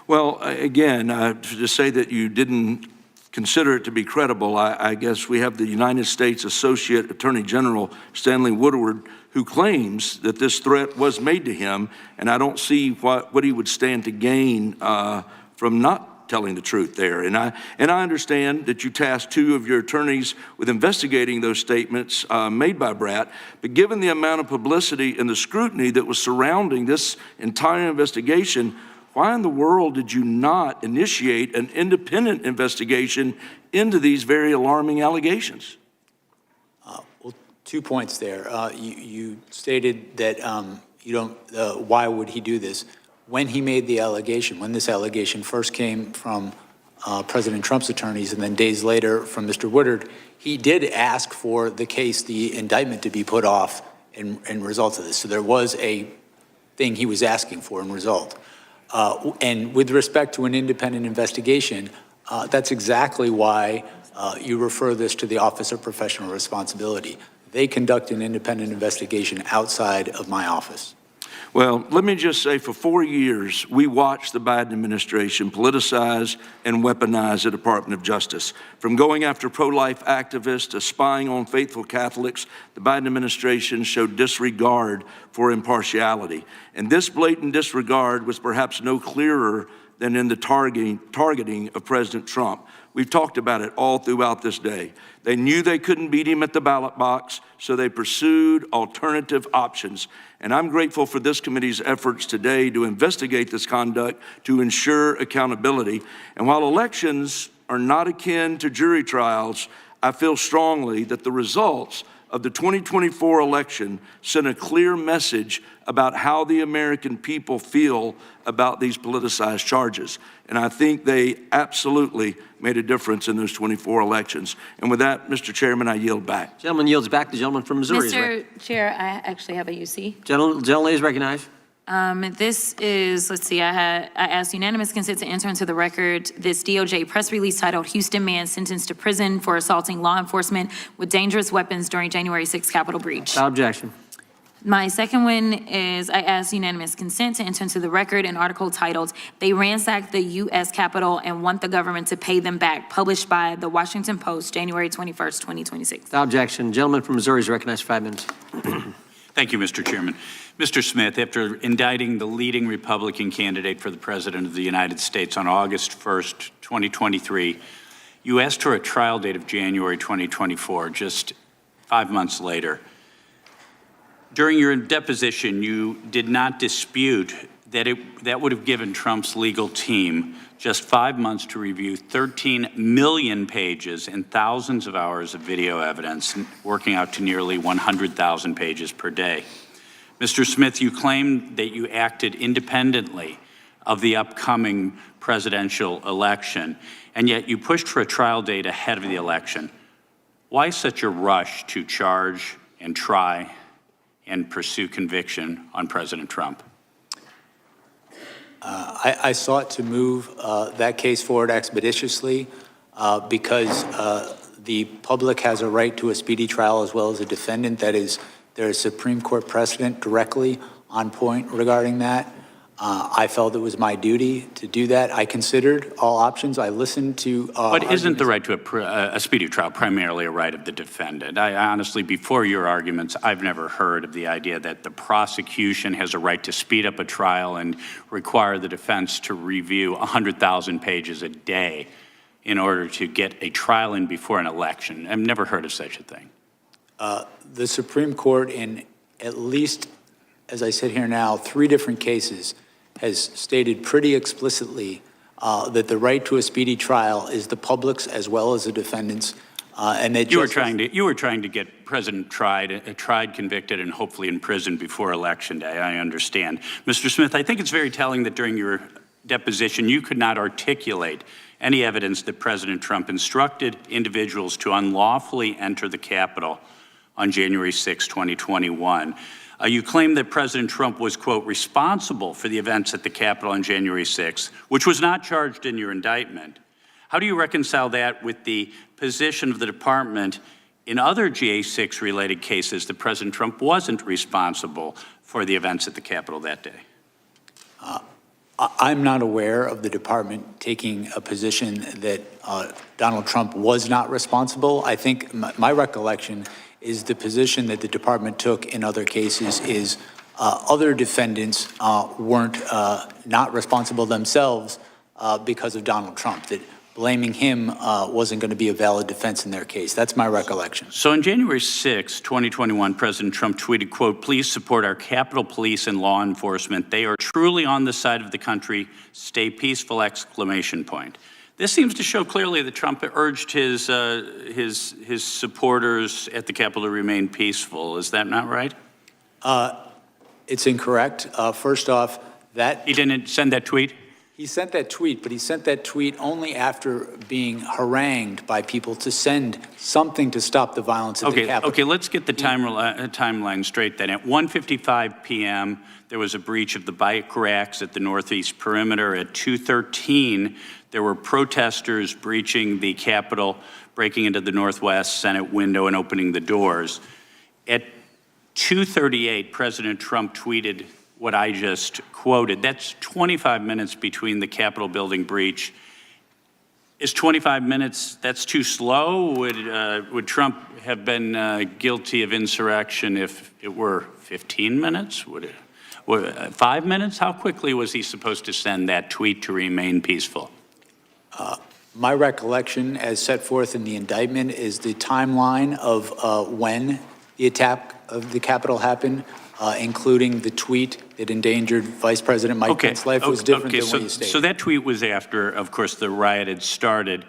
Well, again, to say that you didn't consider it to be credible, I guess we have the United States Associate Attorney General, Stanley Woodward, who claims that this threat was made to him, and I don't see what he would stand to gain from not telling the truth there. And I understand that you tasked 2 of your attorneys with investigating those statements made by Bratt, but given the amount of publicity and the scrutiny that was surrounding this entire investigation, why in the world did you not initiate an independent investigation into these very alarming allegations? Well, 2 points there. You stated that why would he do this? When he made the allegation, when this allegation first came from President Trump's attorneys and then days later from Mr. Woodard, he did ask for the indictment to be put off in result of this. So there was a thing he was asking for in result. And with respect to an independent investigation, that's exactly why you refer this to the Office of Professional Responsibility. They conduct an independent investigation outside of my office. Well, let me just say, for 4 years, we watched the Biden administration politicize and weaponize the Department of Justice. From going after pro-life activists to spying on faithful Catholics, the Biden administration showed disregard for impartiality. And this blatant disregard was perhaps no clearer than in the targeting of President Trump. We've talked about it all throughout this day. They knew they couldn't beat him at the ballot box, so they pursued alternative options. And I'm grateful for this committee's efforts today to investigate this conduct to ensure accountability. And while elections are not akin to jury trials, I feel strongly that the results of the 2024 election sent a clear message about how the American people feel about these politicized charges. And I think they absolutely made a difference in those 24 elections. And with that, Mr. Chairman, I yield back. Gentleman yields back. The gentleman from Missouri. Mr. Chair, I actually have a UC. Gentleman is recognized. This is, let's see, I asked unanimous consent to enter into the record this DOJ press release titled "Houston Man Sentenced to Prison for Assaulting Law Enforcement with Dangerous Weapons During January 6th Capitol Breach." Without objection. My second one is I asked unanimous consent to enter into the record an article titled "They Ransacked the U.S. Capitol and Want the Government to Pay Them Back," published by the Washington Post, January 21st, 2026. Without objection. Gentleman from Missouri is recognized for 5 minutes. Thank you, Mr. Chairman. Mr. Smith, after indicting the leading Republican candidate for the President of the United States on August 1st, 2023, you asked for a trial date of January 2024, just 5 months later. During your deposition, you did not dispute that that would have given Trump's legal team just 5 months to review 13 million pages and thousands of hours of video evidence, working out to nearly 100,000 pages per day. Mr. Smith, you claimed that you acted independently of the upcoming presidential election, and yet you pushed for a trial date ahead of the election. Why such a rush to charge and try and pursue conviction on President Trump? I sought to move that case forward expeditiously because the public has a right to a speedy trial as well as a defendant. That is, there is Supreme Court precedent directly on point regarding that. I felt it was my duty to do that. I considered all options. I listened to But isn't the right to a speedy trial primarily a right of the defendant? I honestly, before your arguments, I've never heard of the idea that the prosecution has a right to speed up a trial and require the defense to review 100,000 pages a day in order to get a trial in before an election. I've never heard of such a thing. The Supreme Court, in at least, as I sit here now, 3 different cases, has stated pretty explicitly that the right to a speedy trial is the public's as well as the defendant's, and that you were trying to get President tried, convicted, and hopefully in prison before Election Day. I understand, Mr. Smith. I think it's very telling that during your deposition you could not articulate any evidence that President Trump instructed individuals to unlawfully enter the Capitol on January 6, 2021. You claim that President Trump was, quote, responsible for the events at the Capitol on January 6th, which was not charged in your indictment. How do you reconcile that with the position of the department in other GA6 related cases that President Trump wasn't responsible for the events at the Capitol that day? I'm not aware of the department taking a position that Donald Trump was not responsible. I think my recollection is the position that the department took in other cases is other defendants weren't not responsible themselves because of Donald Trump, that blaming him wasn't going to be a valid defense in their case. That's my recollection. So on January 6, 2021, President Trump tweeted, quote, "Please support our Capitol Police and law enforcement. They are truly on the side of the country. Stay peaceful!" exclamation point. This seems to show clearly that Trump urged his supporters at the Capitol to remain peaceful. Is that not right? It's incorrect. First off, that He didn't send that tweet? he sent that tweet, but he sent that tweet only after being harangued by people to send something to stop the violence at the Capitol. Okay, let's get the timeline straight then. At 1:55 p.m., there was a breach of the bike racks at the northeast perimeter. At 2:13, there were protesters breaching the Capitol, breaking into the Northwest Senate window and opening the doors. At 2:38, President Trump tweeted what I just quoted. That's 25 minutes between the Capitol building breach. Is 25 minutes, that's too slow? Would Trump have been guilty of insurrection if it were 15 minutes? Would it, 5 minutes? How quickly was he supposed to send that tweet to remain peaceful? My recollection, as set forth in the indictment, is the timeline of when the attack of the Capitol happened, including the tweet that endangered Vice President Mike Pence's life, was different than what you stated. So that tweet was after, of course, the riot had started.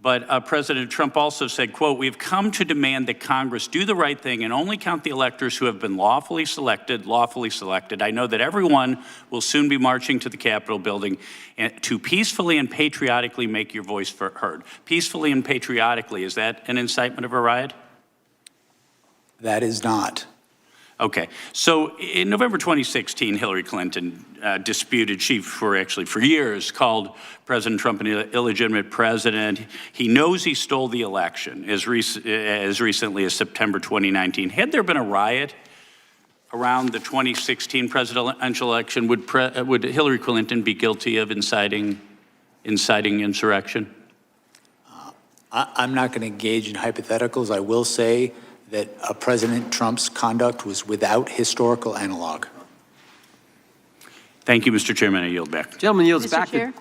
But President Trump also said, quote, "We've come to demand that Congress do the right thing and only count the electors who have been lawfully selected, lawfully selected. I know that everyone will soon be marching to the Capitol building to peacefully and patriotically make your voice heard." Peacefully and patriotically, is that an incitement of a riot? That is not. Okay, so in November 2016, Hillary Clinton disputed, she for years called President Trump an illegitimate president. He knows he stole the election as recently as September 2019. Had there been a riot around the 2016 presidential election, would Hillary Clinton be guilty of inciting insurrection? I'm not going to engage in hypotheticals. I will say that President Trump's conduct was without historical analog. Thank you, Mr. Chairman. I yield back. Gentleman yields Mr. back. Chair,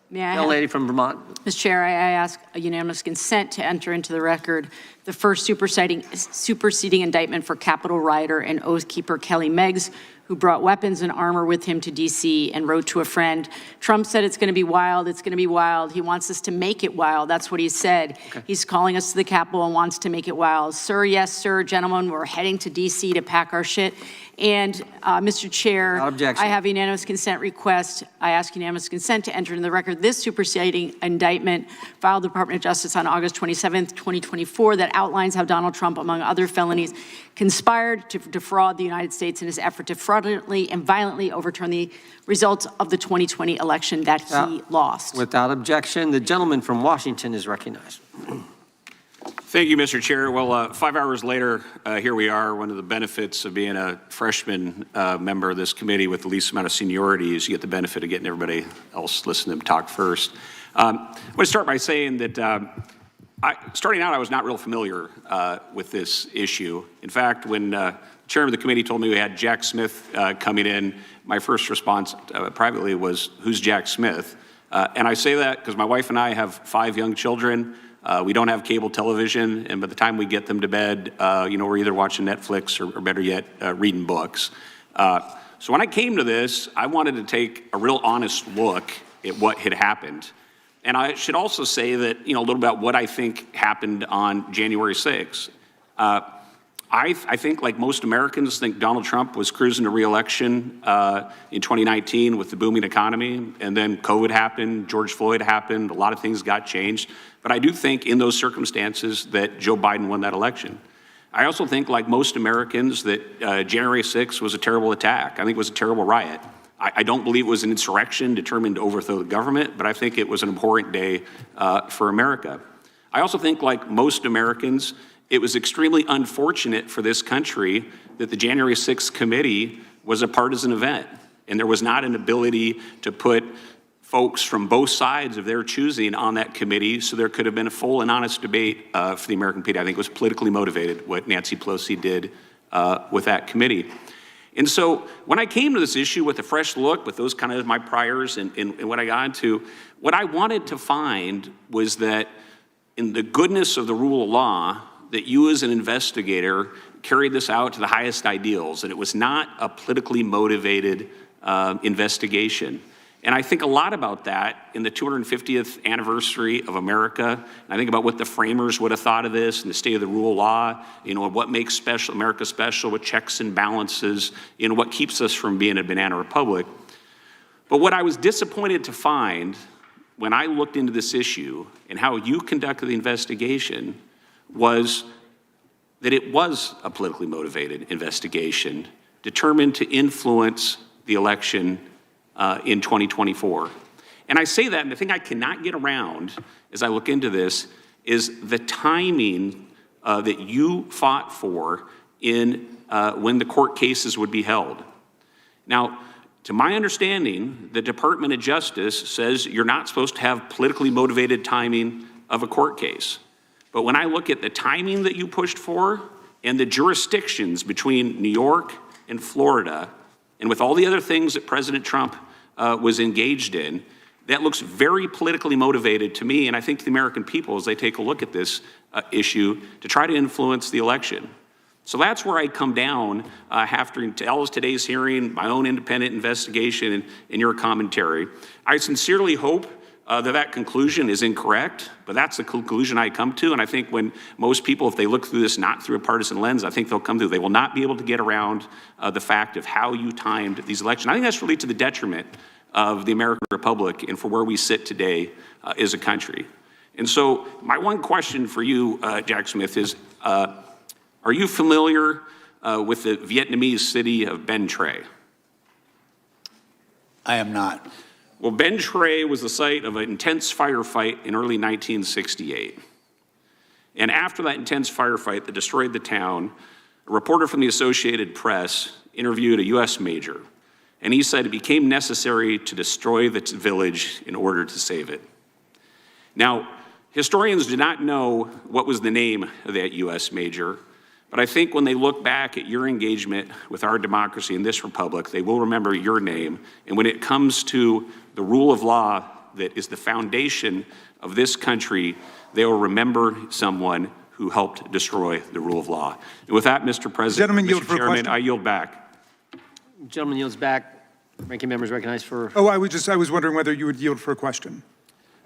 may I The lady from Vermont. Mr. Chair, I ask a unanimous consent to enter into the record the first superseding indictment for Capitol rioter and oathkeeper Kelly Meggs, who brought weapons and armor with him to D.C. and wrote to a friend, "Trump said it's going to be wild, it's going to be wild. He wants us to make it wild." That's what he said. Okay. He's calling us to the Capitol and wants to make it wild. Sir, yes, sir, gentlemen, we're heading to D.C. to pack our shit. And, Mr. Chair, I have a unanimous consent request. I ask unanimous consent to enter into the record this superseding indictment filed the Department of Justice on August 27th, 2024, that outlines how Donald Trump, among other felonies, conspired to defraud the United States in his effort to fraudulently and violently overturn the results of the 2020 election that he lost. Without objection, the gentleman from Washington is recognized. Thank you, Mr. Chair. Well, 5 hours later, here we are. One of the benefits of being a freshman member of this committee with the least amount of seniority is you get the benefit of getting everybody else listen to them talk first. I want to start by saying that starting out, I was not real familiar with this issue. In fact, when the chairman of the committee told me we had Jack Smith coming in, my first response privately was, "Who's Jack Smith?" And I say that because my wife and I have 5 young children. We don't have cable television, and by the time we get them to bed, we're either watching Netflix or better yet, reading books. So when I came to this, I wanted to take a real honest look at what had happened. And I should also say that, a little about what I think happened on January 6th. I think, like most Americans, think Donald Trump was cruising to re-election in 2019 with the booming economy, and then COVID happened, George Floyd happened, a lot of things got changed. But I do think in those circumstances that Joe Biden won that election. I also think, like most Americans, that January 6th was a terrible attack. I think it was a terrible riot. I don't believe it was an insurrection determined to overthrow the government, but I think it was an abhorrent day for America. I also think, like most Americans, it was extremely unfortunate for this country that the January 6th committee was a partisan event, and there was not an ability to put folks from both sides of their choosing on that committee, so there could have been a full and honest debate for the American people. I think it was politically motivated, what Nancy Pelosi did with that committee. And so when I came to this issue with a fresh look, with those kind of my priors and what I got into, what I wanted to find was that in the goodness of the rule of law, that you as an investigator carried this out to the highest ideals, and it was not a politically motivated investigation. And I think a lot about that in the 250th anniversary of America. And I think about what the framers would have thought of this and the state of the rule of law, what makes America special, what checks and balances, what keeps us from being a banana republic. But what I was disappointed to find when I looked into this issue and how you conducted the investigation was that it was a politically motivated investigation determined to influence the election in 2024. And I say that, and the thing I cannot get around as I look into this is the timing that you fought for in when the court cases would be held. Now, to my understanding, the Department of Justice says you're not supposed to have politically motivated timing of a court case. But when I look at the timing that you pushed for and the jurisdictions between New York and Florida, and with all the other things that President Trump was engaged in, that looks very politically motivated to me, and I think to the American people as they take a look at this issue to try to influence the election. So that's where I come down after today's hearing, my own independent investigation, and your commentary. I sincerely hope that conclusion is incorrect, but that's the conclusion I come to. And I think when most people, if they look through this not through a partisan lens, I think they'll come to, they will not be able to get around the fact of how you timed these elections. I think that's really to the detriment of the American Republic and for where we sit today as a country. And so my one question for you, Jack Smith, is are you familiar with the Vietnamese city of Ben Tre? I am not. Well, Ben Tre was the site of an intense firefight in early 1968. And after that intense firefight that destroyed the town, a reporter from the Associated Press interviewed a U.S. major, and he said it became necessary to destroy the village in order to save it. Now, historians do not know what was the name of that U.S. major, but I think when they look back at your engagement with our democracy in this republic, they will remember your name. And when it comes to the rule of law that is the foundation of this country, they will remember someone who helped destroy the rule of law. And with that, Mr. President, Mr. Chairman, I yield back. Gentleman yields back. Ranking member is recognized for. Oh, I was wondering whether you would yield for a question.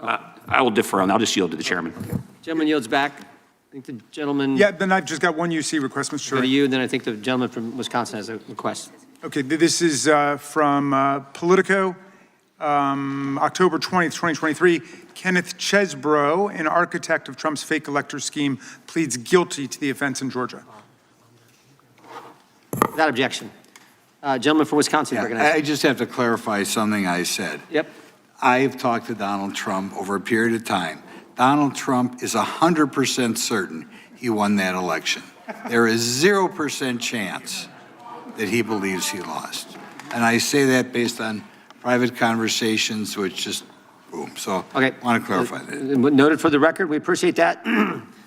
I will defer on that. I'll just yield to the chairman. Gentleman yields back. I think the gentleman. Yeah, then I've just got one UC request, Mr. Chair. Go to you, and then I think the gentleman from Wisconsin has a request. Okay, this is from Politico, October 20th, 2023. Kenneth Chesbrough, an architect of Trump's fake elector scheme, pleads guilty to the offense in Georgia. Without objection. Gentleman from Wisconsin, recognized. I just have to clarify something I said. Yep. I've talked to Donald Trump over a period of time. Donald Trump is 100% certain he won that election. There is 0% chance that he believes he lost. And I say that based on private conversations, which just, boom. So okay. I want to clarify that. Noted for the record. We appreciate that.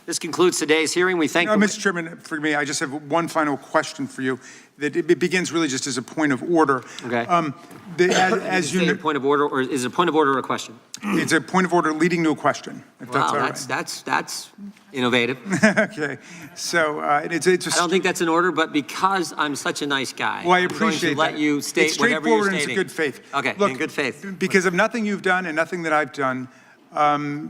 This concludes today's hearing. We thank you. Mr. Chairman, for me, I just have one final question for you. That it begins really just as a point of order. Okay. As you know, a point of order, or is it a point of order or a question? It's a point of order leading to a question. If Wow, that's all right. that's innovative. Okay, so it's I don't think that's an order, but because I'm such a nice guy, well, I I'm going appreciate to let that. you state it's whatever you're straightforward and stating. it's in good faith. Okay, Look, in good faith. Because of nothing you've done and nothing that I've done,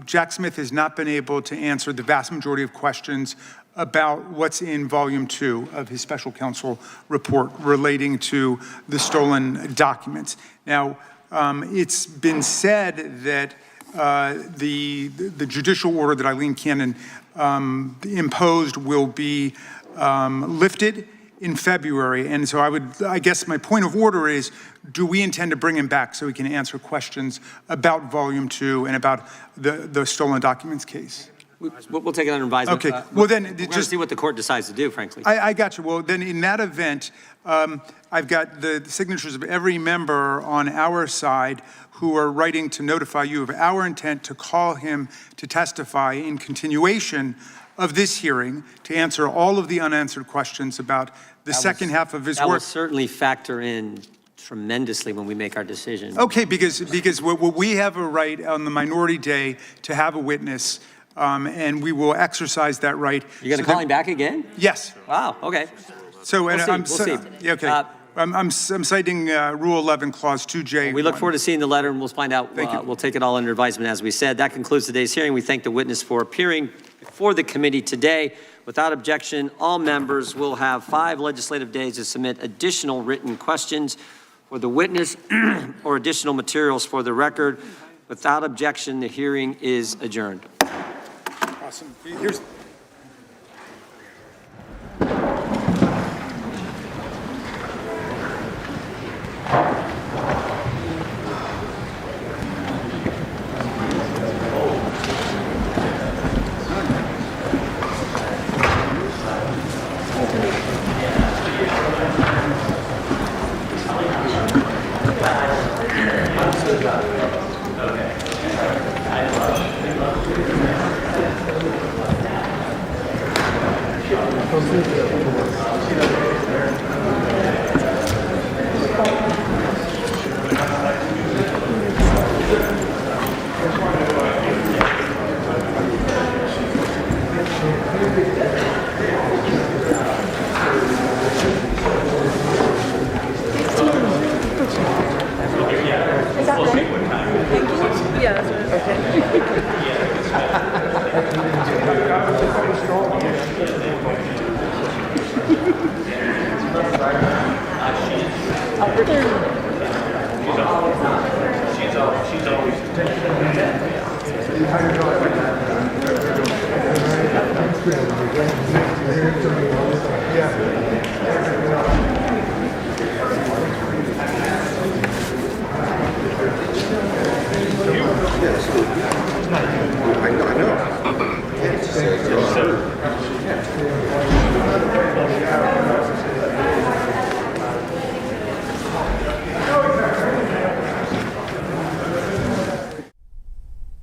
Jack Smith has not been able to answer the vast majority of questions about what's in volume 2 of his special counsel report relating to the stolen documents. Now, it's been said that the judicial order that Eileen Cannon imposed will be lifted in February. And so I guess my point of order is, do we intend to bring him back so he can answer questions about volume 2 and about the stolen documents case? We'll take it under advisement. Okay, well then, we're going to see what the court decides to do, frankly. I got you. Well, then in that event, I've got the signatures of every member on our side who are writing to notify you of our intent to call him to testify in continuation of this hearing to answer all of the unanswered questions about the second half of his that work. will certainly factor in tremendously when we make our decision. Okay, because we have a right on the minority day to have a witness, and we will exercise that right. You're going to call him back again? Yes. Wow, okay. So, We'll see. yeah, okay. I'm citing Rule 11, Clause 2J. We look forward to seeing the letter, and we'll find out. Thank you. We'll take it all under advisement, as we said. That concludes today's hearing. We thank the witness for appearing before the committee today. Without objection, all members will have 5 legislative days to submit additional written questions for the witness or additional materials for the record. Without objection, the hearing is adjourned. Awesome. Here's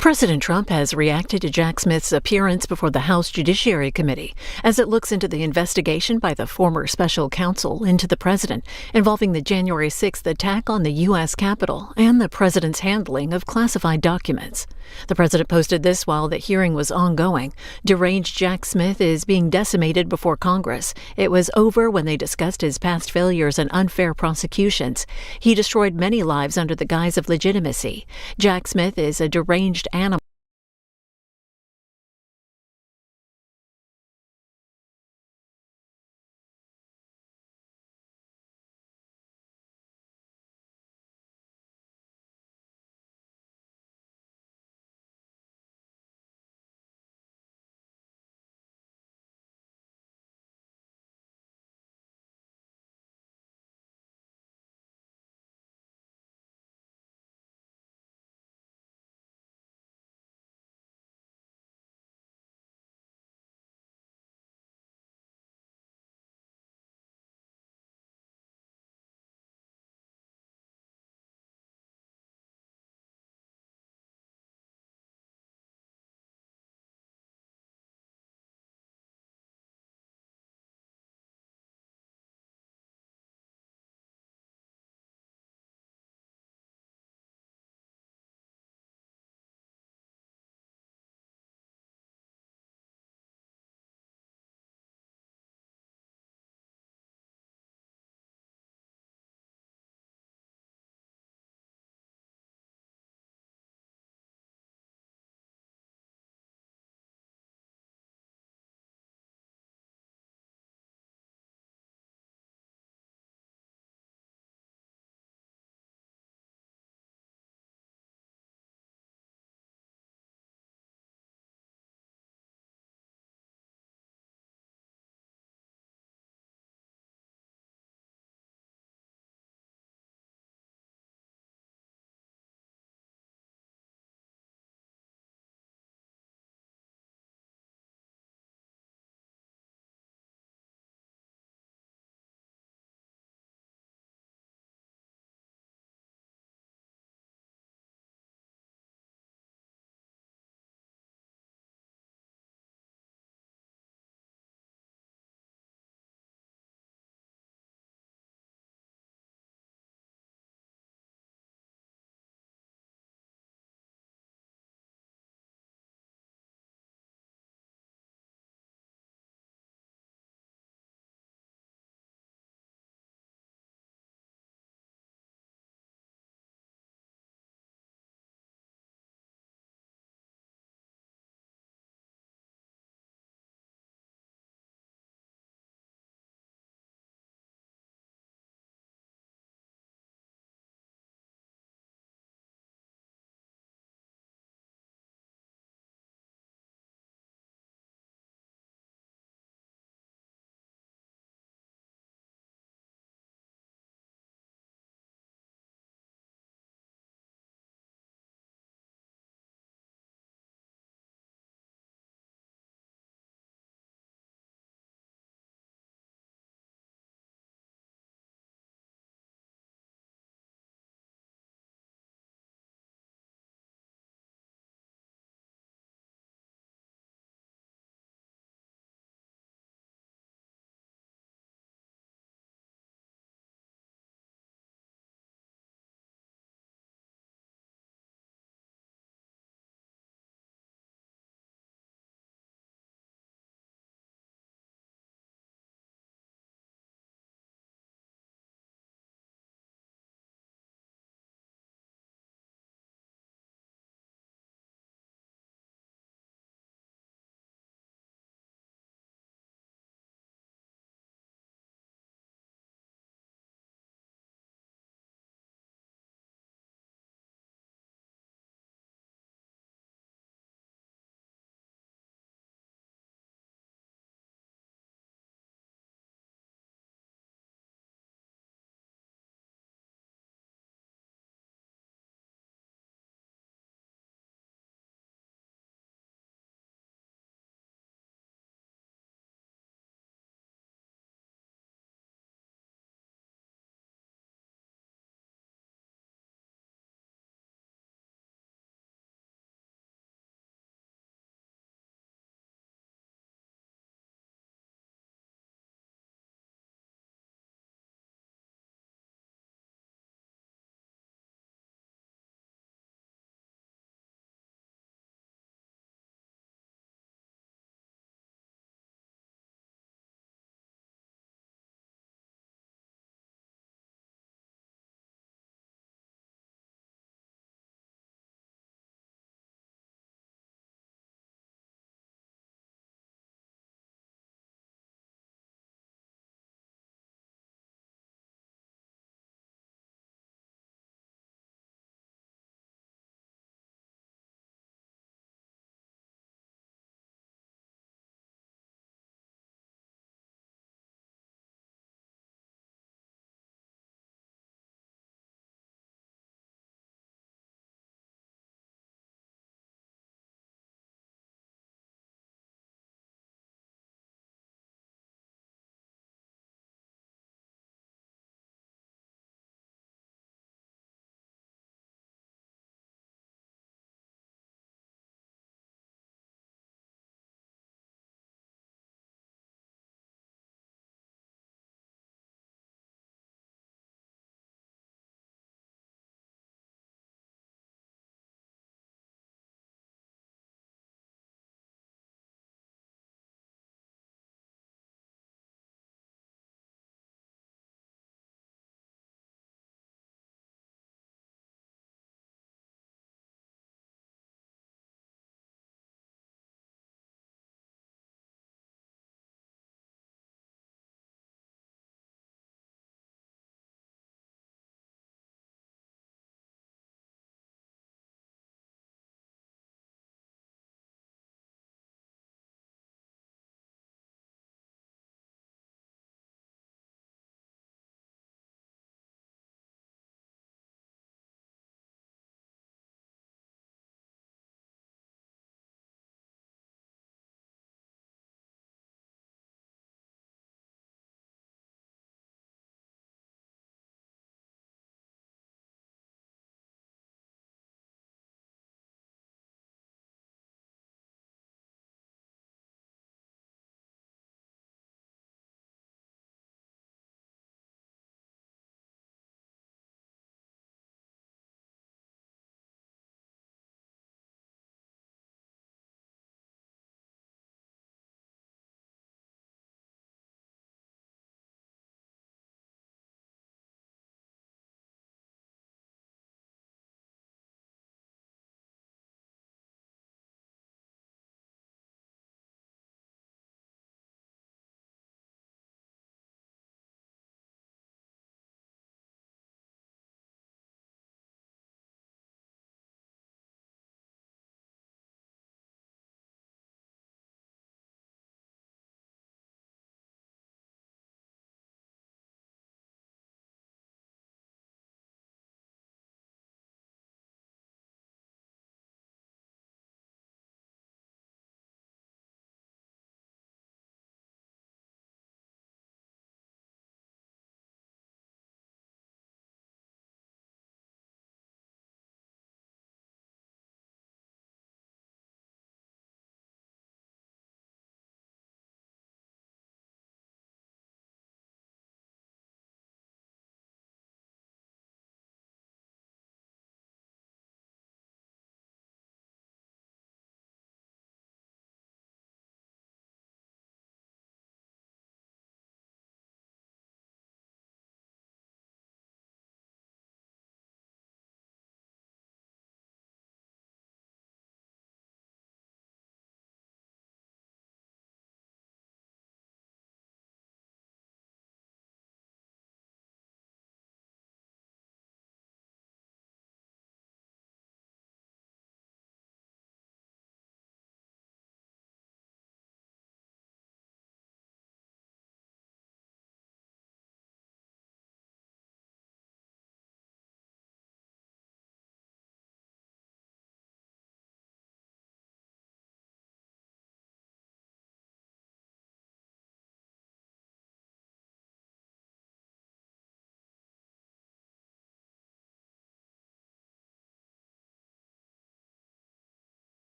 President Trump has reacted to Jack Smith's appearance before the House Judiciary Committee as it looks into the investigation by the former special counsel into the president involving the January 6th attack on the U.S. Capitol and the president's handling of classified documents. The president posted this while the hearing was ongoing. Deranged Jack Smith is being decimated before Congress. It was over when they discussed his past failures and unfair prosecutions. He destroyed many lives under the guise of legitimacy. Jack Smith is a deranged animal.